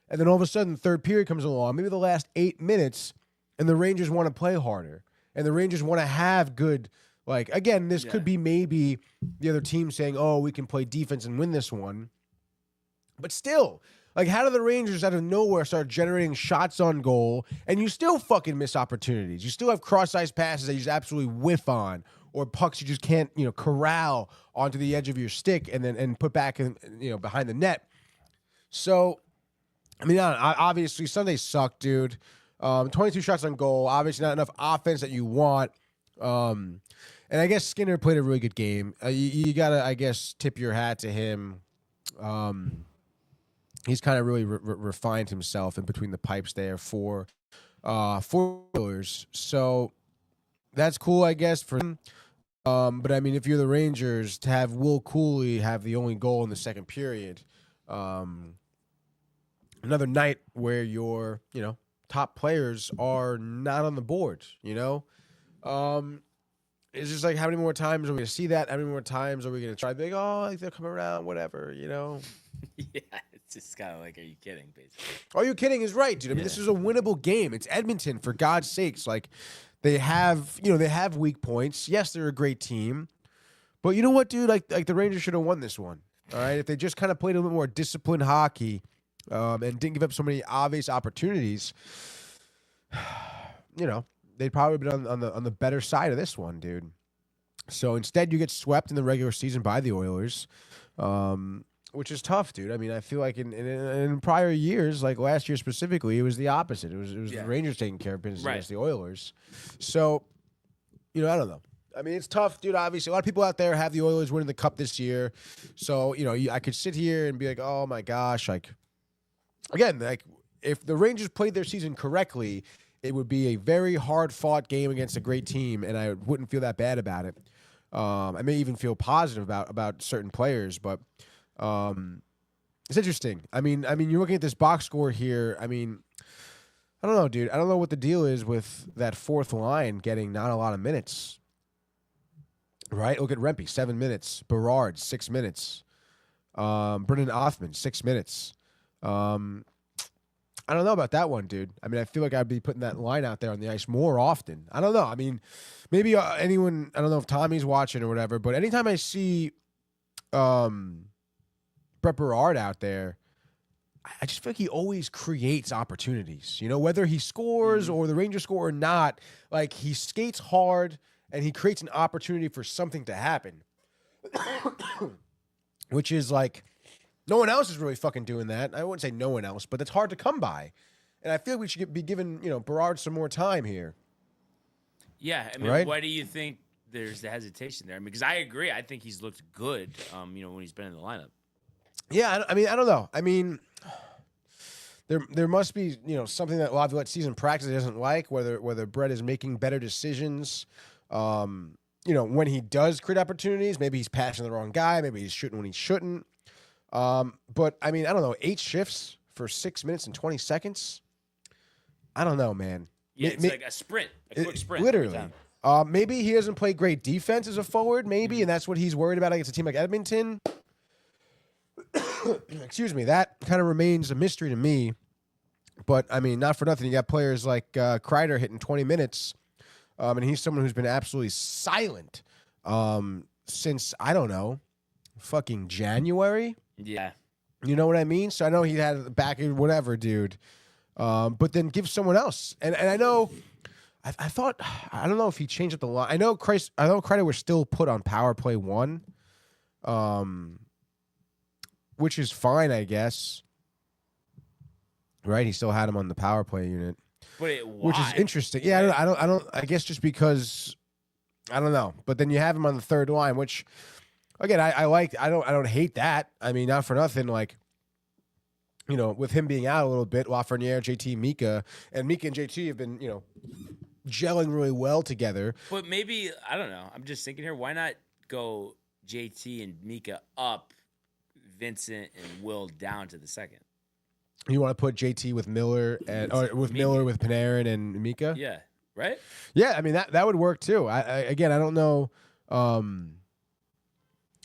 And then all of a sudden, the third period comes along, maybe the last 8 minutes, and the Rangers want to play harder. And the Rangers want to have good, like, again, this could be maybe the other team saying, oh, we can play defense and win this one. But still, like, how do the Rangers out of nowhere start generating shots on goal and you still fucking miss opportunities? You still have cross-ice passes that you just absolutely whiff on, or pucks you just can't, corral onto the edge of your stick and put back in, behind the net. So, I mean, obviously, Sunday sucked, dude. 22 shots on goal, obviously not enough offense that you want. And I guess Skinner played a really good game. You got to, I guess, tip your hat to him. He's kind of really refined himself in between the pipes there for Oilers. So that's cool, I guess, for him. But, I mean, if you're the Rangers, to have Will Cooley have the only goal in the second period, another night where your, top players are not on the board, It's just like, how many more times are we going to see that? How many more times are we going to try to be like, oh, like they'll come around, whatever, Yeah, it's just kind of like, are you kidding, basically? Are you kidding is right, dude. I mean, this is a winnable game. It's Edmonton, for God's sakes. Like, they have weak points. Yes, they're a great team. But you know what, dude? Like the Rangers should have won this one, all right? If they just kind of played a little more disciplined hockey, and didn't give up so many obvious opportunities, they'd probably been on the better side of this one, dude. So instead, you get swept in the regular season by the Oilers, which is tough, dude. I mean, I feel like in prior years, like last year specifically, it was the opposite. It was the Rangers taking care of business against the Oilers. So, I don't know. I mean, it's tough, dude. Obviously, a lot of people out there have the Oilers winning the Cup this year. So, I could sit here and be like, oh my gosh, like. Again, like if the Rangers played their season correctly, it would be a very hard-fought game against a great team, and I wouldn't feel that bad about it. I may even feel positive about certain players, but it's interesting. I mean, you're looking at this box score here. I mean, I don't know, dude. I don't know what the deal is with that fourth line getting not a lot of minutes. Right? Look at Rempe, 7 minutes. Berard, 6 minutes. Brendan Othman, 6 minutes. I don't know about that one, dude. I mean, I feel like I'd be putting that line out there on the ice more often. I don't know. I mean, maybe anyone, I don't know if Tommy's watching or whatever, but anytime I see Brett Berard out there, I just feel like he always creates opportunities. Whether he scores or the Rangers score or not, like he skates hard and he creates an opportunity for something to happen, which is like, no one else is really fucking doing that. I wouldn't say no one else, but it's hard to come by. And I feel like we should be giving, Berard some more time here. Yeah, I mean, right? Why do you think there's the hesitation there? I mean, because I agree. I think he's looked good, when he's been in the lineup. Yeah, I mean, I don't know. I mean, there must be, something that Laviolette sees in practice he doesn't like, whether Brett is making better decisions. When he does create opportunities, maybe he's passing the wrong guy, maybe he's shooting when he shouldn't. But I mean, I don't know, 8 shifts for 6 minutes and 20 seconds. I don't know, man. Yeah, it's like a sprint, a quick sprint. Literally. Maybe he doesn't play great defense as a forward, maybe, and that's what he's worried about against a team like Edmonton. Excuse me. That kind of remains a mystery to me. But, I mean, not for nothing. You got players like Kreider hitting 20 minutes And he's someone who's been absolutely silent since, I don't know, fucking January. Yeah. You know what I mean? So I know he had back in whatever, dude. But then give someone else. And I know, I thought, I don't know if he changed up the line. I know Kreider was still put on power play 1, which is fine, I guess. Right? He still had him on the power play unit. But which is interesting. Yeah, I don't. I guess just because, I don't know. But then you have him on the third line, which, again, I like. I don't hate that. I mean, not for nothing. Like, you know, with him being out a little bit, Lafreniere, JT, Mika, and JT have been, you know, gelling really well together. But maybe, I don't know. I'm just thinking here. Why not go JT and Mika up, Vincent and Will down to the second? You want to put JT with Miller with Panarin and Mika? Yeah, right? Yeah, I mean that would work too. I don't know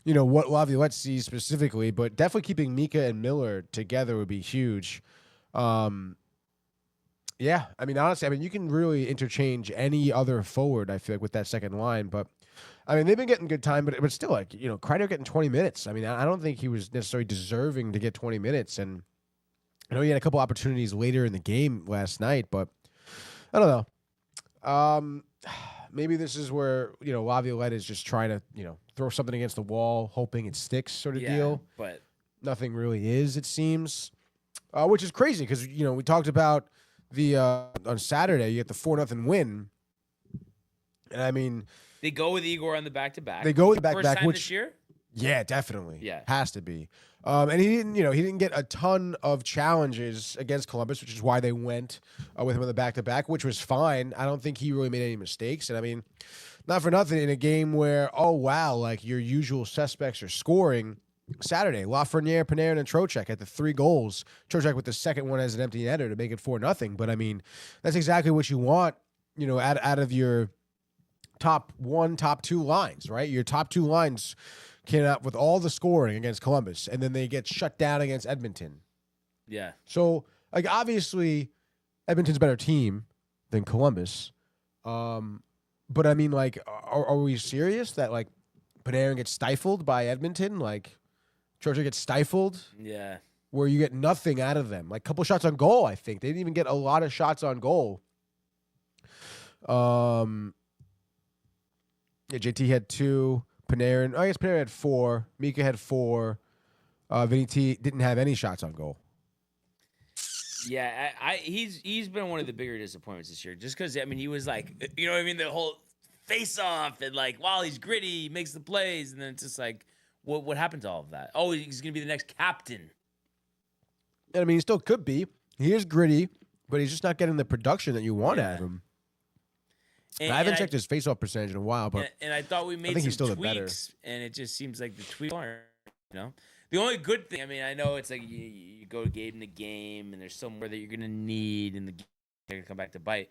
you know what Laviolette sees specifically, but definitely keeping Mika and Miller together would be huge. Yeah, I mean honestly, you can really interchange any other forward, I feel like, with that second line, but I mean they've been getting good time, but still, like, you know, Kreider getting 20 minutes. I mean, I don't think he was necessarily deserving to get 20 minutes, and I know he had a couple opportunities later in the game last night, but I don't know. Maybe this is where, you know, Laviolette is just trying to, you know, throw something against the wall, hoping it sticks, sort of deal. But nothing really is, it seems, which is crazy because, you know, we talked about the on Saturday you get the 4-0 win, and I mean they go with Igor on the back-to-back. They go with the back-to-back, First time which this year? Yeah, definitely. Yeah. Has to be. And he didn't get a ton of challenges against Columbus, which is why they went with him on the back-to-back, which was fine. I don't think he really made any mistakes. And I mean, not for nothing, in a game where, oh, wow, like your usual suspects are scoring, Saturday, Lafreniere, Panarin, and Trocheck had the 3 goals. Trocheck with the second one as an empty netter to make it 4-0. But I mean, that's exactly what you want, you know, out of your top 1, top 2 lines, right? Your top 2 lines came out with all the scoring against Columbus, and then they get shut down against Edmonton. Yeah. So, like, obviously, Edmonton's a better team than Columbus. But I mean, like, are we serious that, like, Panarin gets stifled by Edmonton? Like, Georgia gets stifled? Yeah. Where you get nothing out of them. Like, a couple shots on goal, I think. They didn't even get a lot of shots on goal. Yeah, JT had 2. Panarin, I guess Panarin had 4. Mika had 4. Vinny T didn't have any shots on goal. Yeah, he's been one of the bigger disappointments this year. Just because, I mean, he was like, you know what I mean, the whole face-off, and like, while he's gritty, he makes the plays, and then it's just like, what happened to all of that? Oh, he's going to be the next captain. And I mean, he still could be. He is gritty, but he's just not getting the production that you want out of him. And I haven't checked his face-off percentage in a while, but and I thought we made some tweaks, and it just seems like the tweaks aren't, you know. The only good thing, I mean, I know it's like you go game to game, and there's somewhere that you're going to need, and they're going to come back to bite.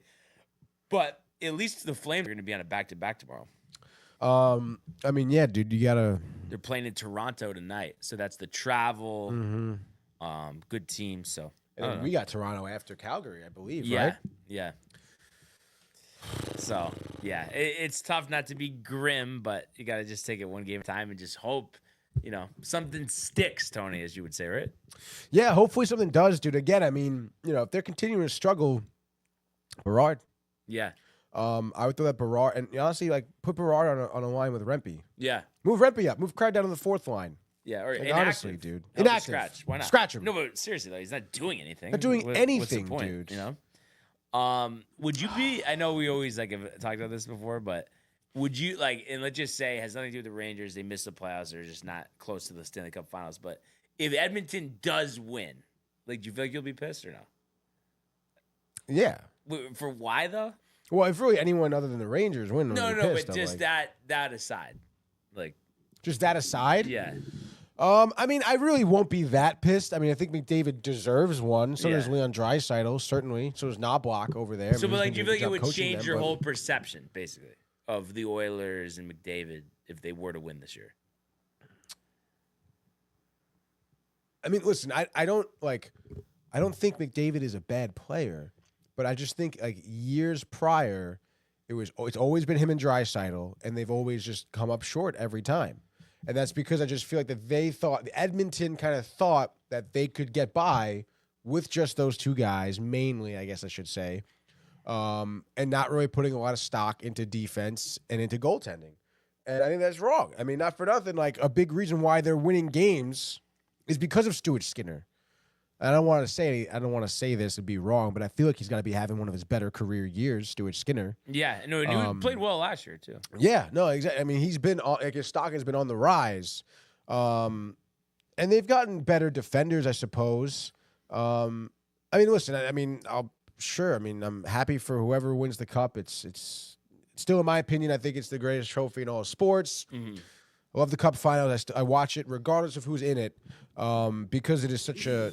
But at least the Flames are going to be on a back-to-back tomorrow. I mean, yeah, dude, you got to... They're playing in Toronto tonight, so that's the travel. Mm-hmm. Good team, so. And we got Toronto after Calgary, I believe, yeah, right? Yeah. So, yeah, it's tough not to be grim, but you got to just take it one game at a time and just hope, you know, something sticks, Tony, as you would say, right? Yeah, hopefully something does, dude. Again, I mean, you know, if they're continuing to struggle, Berard. Yeah. I would throw that Berard, and honestly, like, put Berard on a line with Rempe. Yeah. Move Rempe up. Move Kreider down to the 4th line. Yeah, or like, inactive. Honestly, dude. Help Inactive. Scratch. Why not? Scratch him. No, but seriously, though, he's not doing anything. Not doing anything, what's the point, dude. You know? Would you be, I know we always like have talked about this before, but would you like, and let's just say it has nothing to do with the Rangers, they missed the playoffs, they're just not close to the Stanley Cup Finals, but if Edmonton does win, like, do you feel like you'll be pissed or no? Yeah. For why though? Well, if really anyone other than the Rangers win, No, pissed, but just like, that aside, like, just that aside. Yeah. I mean, I really won't be that pissed. I mean, I think McDavid deserves one. So does Leon Draisaitl, certainly. So does Knobloch over there. So, but like, do you feel like it would change your whole perception, basically, of the Oilers and McDavid if they were to win this year? I mean, listen, I don't think McDavid is a bad player, but I just think like years prior, It's always been him and Draisaitl, and they've always just come up short every time. And that's because I just feel like that Edmonton kind of thought that they could get by with just those two guys, mainly, I guess I should say, and not really putting a lot of stock into defense and into goaltending. And I think that's wrong. I mean, not for nothing, like a big reason why they're winning games is because of Stuart Skinner. I don't want to say this and be wrong, but I feel like he's got to be having one of his better career years, Stuart Skinner. Yeah, no, he played well last year too. Yeah, no, exactly. I mean, he's been his stock has been on the rise, and they've gotten better defenders, I suppose. I mean, listen, I'm happy for whoever wins the cup. It's still, in my opinion, I think it's the greatest trophy in all of sports. Mm-hmm. I love the Cup Finals. I watch it regardless of who's in it, because it is such a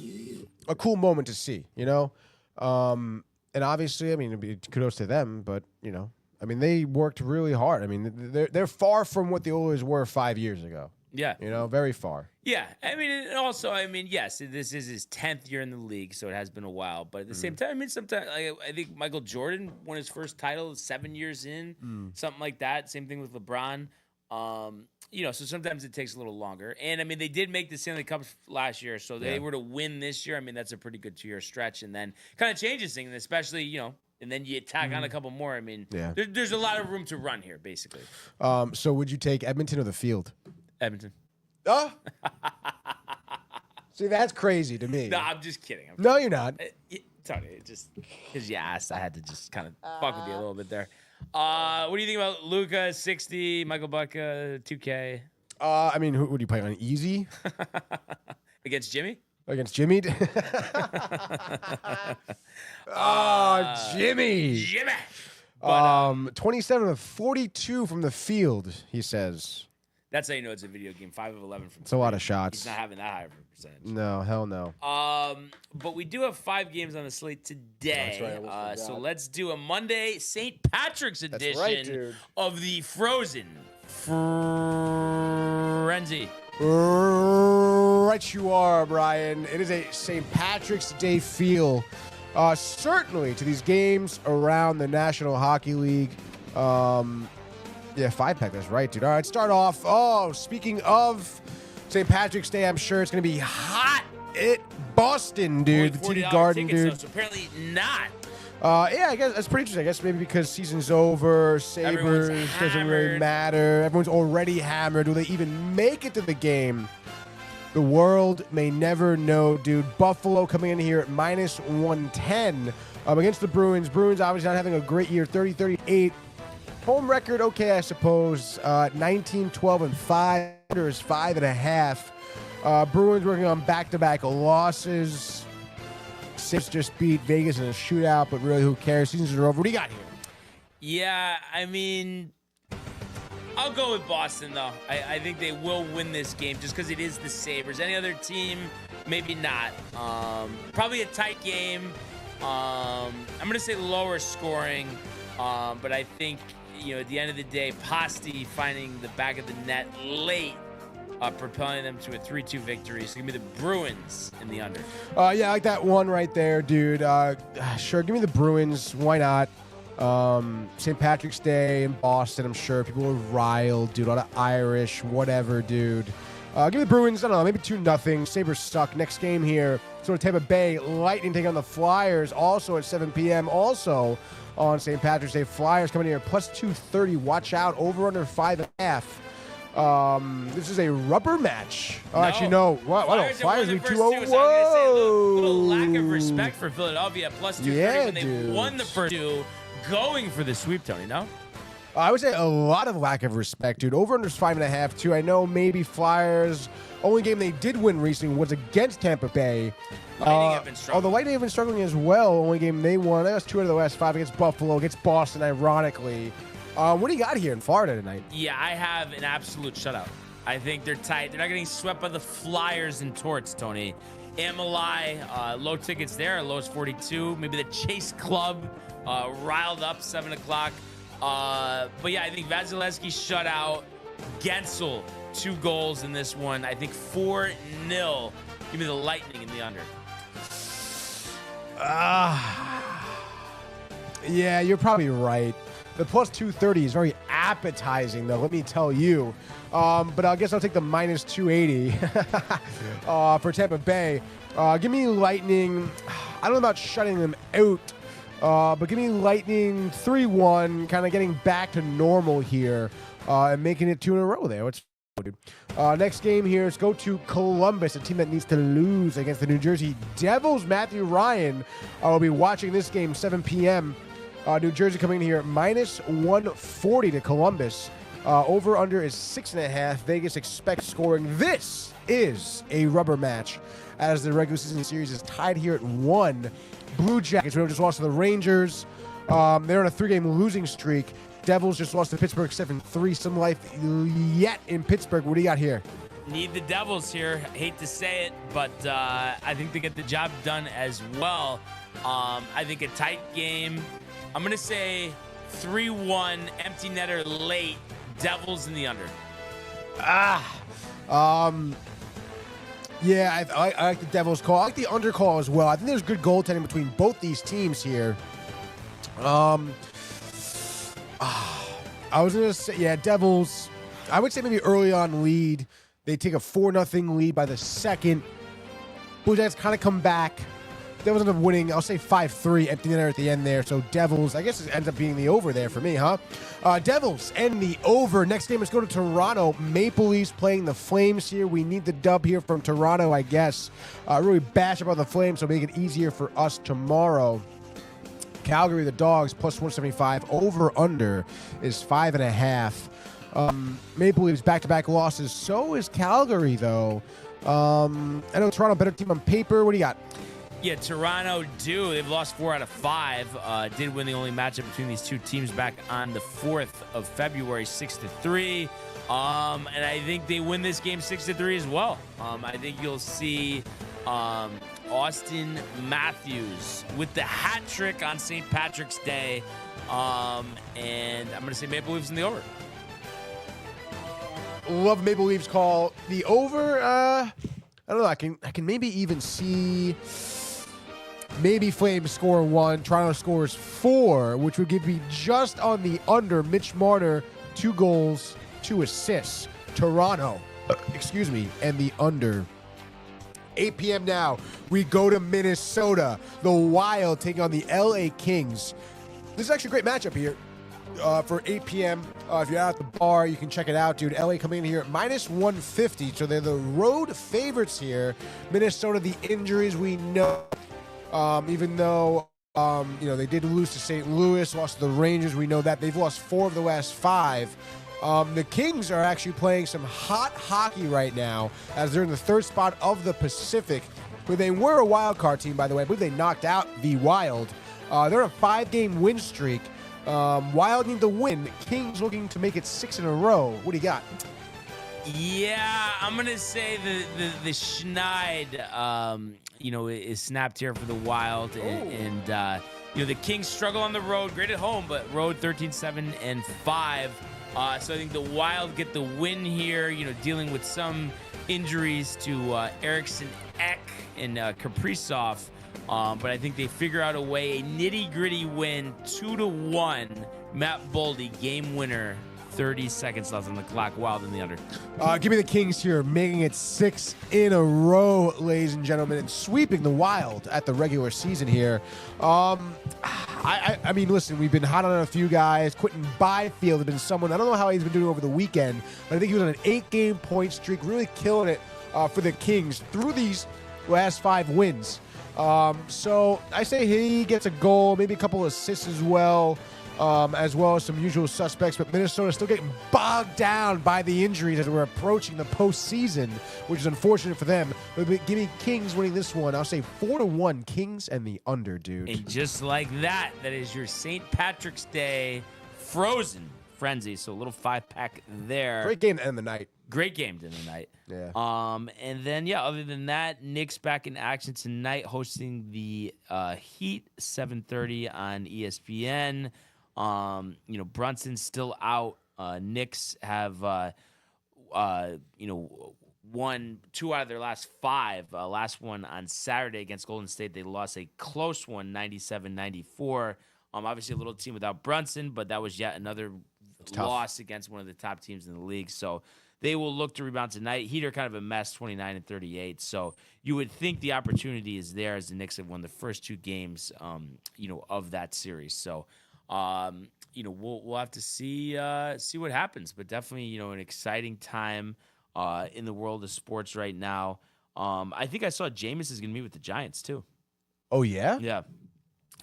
cool moment to see, you know? And obviously, I mean, kudos to them, but, you know, I mean, they worked really hard. I mean, they're far from what the Oilers were 5 years ago. Yeah. You know, very far. Yeah. I mean, and also, yes, this is his 10th year in the league, so it has been a while. But at the same time, I mean, sometimes I think Michael Jordan won his first title 7 years in, something like that. Same thing with LeBron. You know, so sometimes it takes a little longer. And, I mean, they did make the Stanley Cup last year, so they were to win this year. I mean, that's a pretty good 2-year stretch. And then kind of changes things, especially, you know, and then you tack on a couple more. I mean, there's a lot of room to run here, basically. So would you take Edmonton or the Field? Edmonton. Oh? See, that's crazy to me. No, I'm just kidding. No, you're not. Tony, just because you asked, I had to just kind of fuck with you a little bit there. What do you think about Luka 60, Michael Bucka 2K? I mean, who would you play on? Easy Against Jimmy? Against Jimmy? Jimmy. Jimmy. But, 27 of 42 from the field, he says. That's how you know it's a video game. 5 of 11 from. It's a lot of shots. He's not having that high of a percentage. No, hell no. But we do have 5 games on the slate today. That's right, so let's do a Monday St. Patrick's edition of the Frozen Frenzy. Right you are, Brian. It is a St. Patrick's Day feel, certainly, to these games around the National Hockey League. Yeah, 5-pack, that's right, dude. All right, start off. Oh, speaking of St. Patrick's Day, I'm sure it's going to be hot at Boston, dude. The TD Garden, dude. So apparently not. Yeah, I guess that's pretty interesting. I guess maybe because season's over, Sabres doesn't really matter. Everyone's already hammered. Will they even make it to the game? The world may never know, dude. Buffalo coming in here at minus 110 against the Bruins. Bruins obviously not having a great year, 30-38. Home record, okay, I suppose. 19-12-5. Under is 5.5. Bruins working on back-to-back losses. Sabres just beat Vegas in a shootout, but really, who cares? Seasons are over. What do you got here? Yeah, I mean, I'll go with Boston, though. I think they will win this game just because it is the Sabres. Any other team, maybe not. Probably a tight game. I'm going to say lower scoring, but I think, you know, at the end of the day, Pasti finding the back of the net late, propelling them to a 3-2 victory. So give me the Bruins in the under. Yeah, I like that one right there, dude. Sure, give me the Bruins. Why not? St. Patrick's Day in Boston, I'm sure. People are riled, dude. A lot of Irish, whatever, dude. Give me the Bruins, I don't know, maybe 2-0. Sabres suck. Next game here, so Tampa Bay Lightning taking on the Flyers, also at 7 p.m. Also on St. Patrick's Day. Flyers coming in here, plus 230. Watch out, over under 5.5. This is a rubber match. Oh, actually, no. What? Flyers lead 2-0. Whoa. A little lack of respect for Philadelphia, plus 230 when they won the first two, going for the sweep, Tony, no? I would say a lot of lack of respect, dude. Over under 5.5, too. I know maybe Flyers, only game they did win recently was against Tampa Bay. Lightning have been struggling. The Lightning have been struggling as well. Only game they won, that was 2 out of the last 5 against Buffalo, against Boston, ironically. What do you got here in Florida tonight? Yeah, I have an absolute shutout. I think they're tight. They're not getting swept by the Flyers and Torts, Tony. MLI, low tickets there, lowest 42. Maybe the Chase Club, riled up, 7 o'clock. But yeah, I think Vasilevsky shut out. Gensel, 2 goals in this one. I think 4-0. Give me the Lightning in the under. Yeah, you're probably right. The plus 230 is very appetizing, though, let me tell you. But I guess I'll take the minus 280 for Tampa Bay. Give me Lightning. I don't know about shutting them out, but give me Lightning 3-1, kind of getting back to normal here and making it 2 in a row there. Dude. Next game here, let's go to Columbus, a team that needs to lose against the New Jersey Devils. Matthew Ryan will be watching this game, 7 p.m. New Jersey coming in here at minus 140 to Columbus. Over-under is 6.5. Vegas expects scoring. This is a rubber match as the regular season series is tied here at 1. Blue Jackets, we just lost to the Rangers. They're on a 3-game losing streak. Devils just lost to Pittsburgh 7-3. Some life yet in Pittsburgh. What do you got here? Need the Devils here. Hate to say it, but I think they get the job done as well. I think a tight game. I'm going to say 3-1, empty netter late, Devils in the under. Yeah, I like the Devils call. I like the under call as well. I think there's good goaltending between both these teams here. I was going to say, yeah, Devils. I would say maybe early on lead. They take a 4-0 lead by the second. Blue Jackets kind of come back. Devils end up winning, I'll say 5-3, empty netter at the end there. So Devils, I guess it ends up being the over there for me, huh? Devils and the over. Next game, let's go to Toronto. Maple Leafs playing the Flames here. We need the dub here from Toronto, I guess. Really bash about the Flames, so make it easier for us tomorrow. Calgary, the Dogs, plus 175. Over-under is 5.5. Maple Leafs back-to-back losses. So is Calgary, though. I know Toronto, better team on paper. What do you got? Yeah, Toronto do. They've lost 4 out of 5. Did win the only matchup between these two teams back on the 4th of February, 6-3. And I think they win this game 6-3 as well. I think you'll see Austin Matthews with the hat trick on St. Patrick's Day. And I'm going to say Maple Leafs in the over. Love Maple Leafs call. The over, I don't know. I can maybe even see maybe Flames score 1. Toronto scores 4, which would give me just on the under. Mitch Marner, 2 goals, 2 assists. Toronto, and the under. 8 p.m. now, we go to Minnesota. The Wild taking on the LA Kings. This is actually a great matchup here for 8 p.m. If you're out at the bar, you can check it out, dude. LA coming in here at minus 150, so they're the road favorites here. Minnesota, the injuries we know, even though they did lose to St. Louis, lost to the Rangers, we know that. They've lost 4 of the last 5. The Kings are actually playing some hot hockey right now as they're in the 3rd spot of the Pacific. But they were a wild card team, by the way. I believe they knocked out the Wild. They're on a 5-game win streak. Wild need to win. Kings looking to make it 6 in a row. What do you got? Yeah, I'm going to say the Schneid, is snapped here for the Wild. And the Kings struggle on the road. Great at home, but road 13-7-5. So I think the Wild get the win here, dealing with some injuries to Eriksson Ek and Kaprizov. But I think they figure out a way, a nitty-gritty win, 2-1. Matt Boldy, game winner, 30 seconds left on the clock. Wild in the under. Give me the Kings here, making it 6 in a row, ladies and gentlemen, and sweeping the Wild at the regular season here. I mean, listen, we've been hot on a few guys. Quentin Byfield has been someone, I don't know how he's been doing over the weekend, but I think he was on an 8-game point streak, really killing it for the Kings through these last 5 wins. So I say he gets a goal, maybe a couple assists as well as some usual suspects. But Minnesota's still getting bogged down by the injuries as we're approaching the postseason, which is unfortunate for them. But give me Kings winning this one. I'll say 4-1 Kings and the under, dude. And just like that, that is your St. Patrick's Day frozen frenzy. So a little 5-pack there. Great game to end the night. Great game to end the night. Yeah. And then, other than that, Knicks back in action tonight, hosting the Heat, 7:30 on ESPN. Brunson's still out. Knicks have, won 2 out of their last 5. Last one on Saturday against Golden State, they lost a close one, 97-94. Obviously, a little team without Brunson, but that was yet another loss against one of the top teams in the league. So they will look to rebound tonight. Heat are kind of a mess, 29-38. So you would think the opportunity is there as the Knicks have won the first 2 games, of that series. So, we'll have to see what happens. But definitely, an exciting time in the world of sports right now. I think I saw Jameis is going to meet with the Giants too. Oh yeah. Yeah.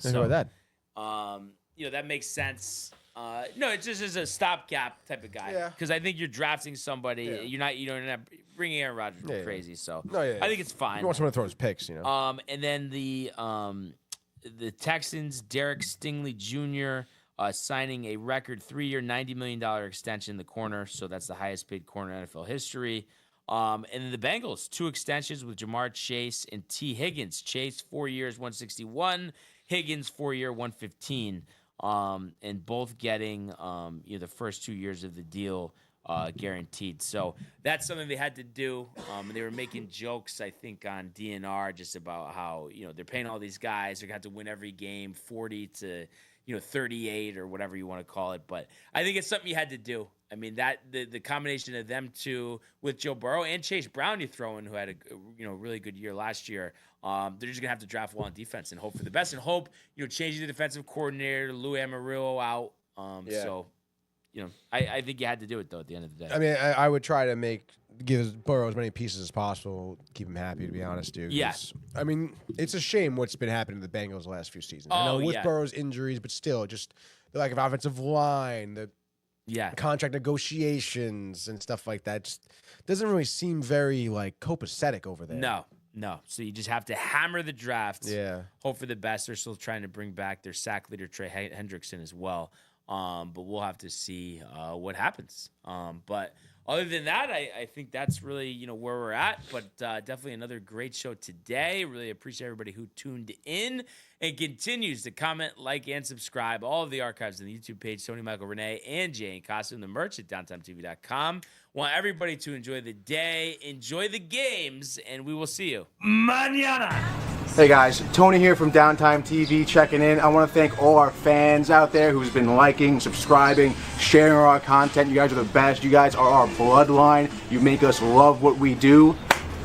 I know that. That makes sense. No, it's just as a stopgap type of guy. Yeah. Because I think you're drafting somebody. Yeah. You're not bringing Aaron Rodgers crazy. So No, I think it's fine. You want someone to throw his picks, And then the Texans, Derek Stingley Jr. Signing a record 3-year, $90 million extension in the corner. So that's the highest paid corner in NFL history. And then the Bengals, 2 extensions with Jamar Chase and T. Higgins. Chase, 4 years, $161. Higgins, 4-year, $115. And both getting the first 2 years of the deal guaranteed. So that's something they had to do. And they were making jokes, I think, on DNR just about how they're paying all these guys. They're going to have to win every game, 40 to 38 or whatever you want to call it. But I think it's something you had to do. I mean, that the combination of them two with Joe Burrow and Chase Brown you throw in, who had a really good year last year. They're just gonna have to draft well on defense and hope for the best and hope changing the defensive coordinator, Lou Amarillo out. So I think you had to do it though at the end of the day. I mean, I would try to give Burrow as many pieces as possible, keep him happy, to be honest, dude. Yeah. I mean, it's a shame what's been happening to the Bengals the last few seasons. I know with Burrow's injuries, but still, just the lack of offensive line, the contract negotiations and stuff like that just doesn't really seem very copacetic over there. No. So you just have to hammer the draft. Yeah. Hope for the best. They're still trying to bring back their sack leader, Trey Hendrickson, as well. But we'll have to see what happens. But other than that, I think that's really, where we're at. But definitely another great show today. Really appreciate everybody who tuned in and continues to comment, like, and subscribe. All of the archives on the YouTube page, Tony, Michael, Renee, and Jay and Costume, the merch at DowntimeTV.com. Want everybody to enjoy the day, enjoy the games, and we will see you mañana. Hey guys, Tony here from Downtime TV checking in. I want to thank all our fans out there who's been liking, subscribing, sharing our content. You guys are the best. You guys are our bloodline. You make us love what we do.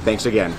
Thanks again.